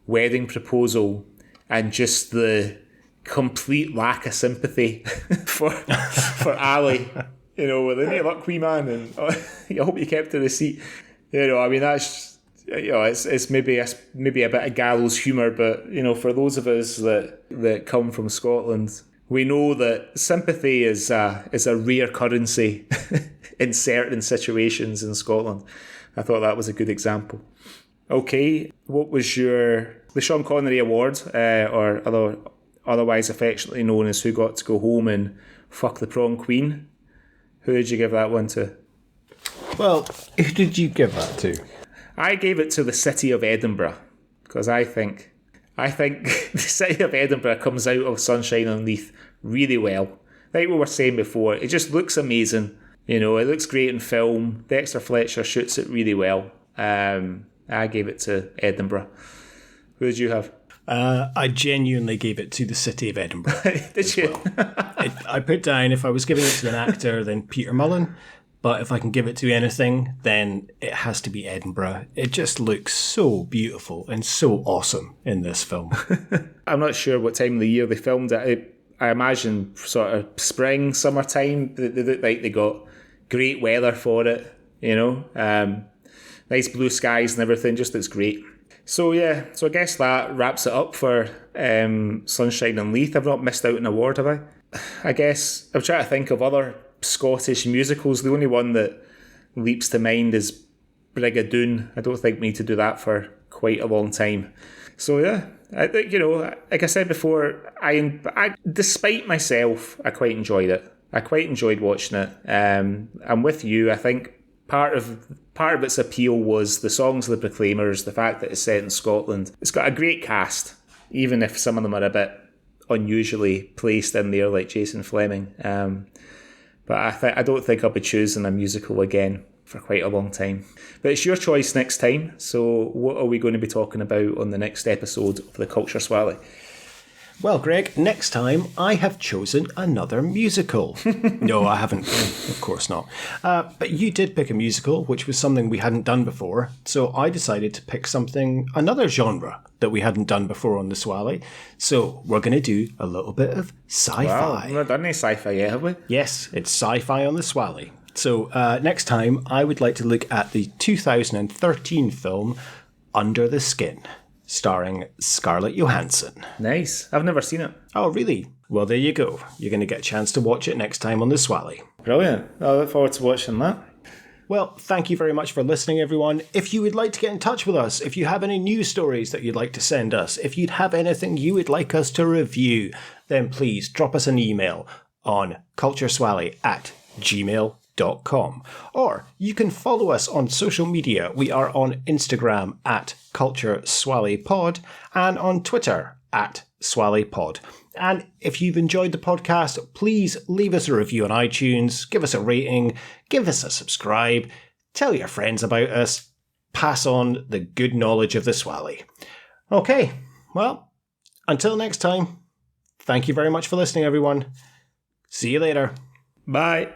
wedding proposal and just the complete lack of sympathy for Ali. You know, with any luck, wee man, and I hope you kept the receipt. You know, I mean, that's, you know, it's maybe a bit of gallows humour, but, you know, for those of us that come from Scotland, we know that sympathy is a rare currency in certain situations in Scotland. I thought that was a good example. Okay, what was the Sean Connery Award, or otherwise affectionately known as Who Got to Go Home and Fuck the Prom Queen? Who did you give that one to? Well, who did you give that to? I gave it to the city of Edinburgh, because I think the city of Edinburgh comes out of Sunshine on Leith really well. Like we were saying before, it just looks amazing. You know, it looks great in film. Dexter Fletcher shoots it really well. I gave it to Edinburgh. Who did you have? I genuinely gave it to the city of Edinburgh. Did you? Well. I put down, if I was giving it to an actor, then Peter Mullan. But if I can give it to anything, then it has to be Edinburgh. It just looks so beautiful and so awesome in this film. I'm not sure what time of the year they filmed it. I imagine sort of spring, summertime. They look like they got great weather for it, you know. Nice blue skies and everything, just looks great. So yeah, I guess that wraps it up for Sunshine on Leith. I've not missed out an award, have I? I guess I'm trying to think of other Scottish musicals. The only one that leaps to mind is Brigadoon. I don't think we need to do that for quite a long time. So yeah, I think, you know, like I said before, I despite myself, I quite enjoyed it. I quite enjoyed watching it. I'm with you. I think part of its appeal was the songs of the Proclaimers, the fact that it's set in Scotland. It's got a great cast, even if some of them are a bit unusually placed in there, like Jason Fleming. But I don't think I'll be choosing a musical again for quite a long time. But it's your choice next time. So what are we going to be talking about on the next episode of the Culture Swally? Well, Greg, next time I have chosen another musical. No, I haven't. Of course not. But you did pick a musical, which was something we hadn't done before. So I decided to pick another genre that we hadn't done before on the Swally. So we're going to do a little bit of sci-fi. Wow, we've not done any sci-fi yet, have we? Yes, it's sci-fi on the Swally. So next time I would like to look at the 2013 film Under the Skin, starring Scarlett Johansson. Nice. I've never seen it. Oh, really? Well, there you go. You're going to get a chance to watch it next time on the Swally. Brilliant. I look forward to watching that. Well, thank you very much for listening, everyone. If you would like to get in touch with us, if you have any news stories that you'd like to send us, if you'd have anything you would like us to review, then please drop us an email on cultureswally@gmail.com. Or you can follow us on social media. We are on Instagram @cultureswallypod and on Twitter @swallypod. And if you've enjoyed the podcast, please leave us a review on iTunes, give us a rating, give us a subscribe, tell your friends about us, pass on the good knowledge of the Swally. Okay, well, until next time, thank you very much for listening, everyone. See you later. Bye.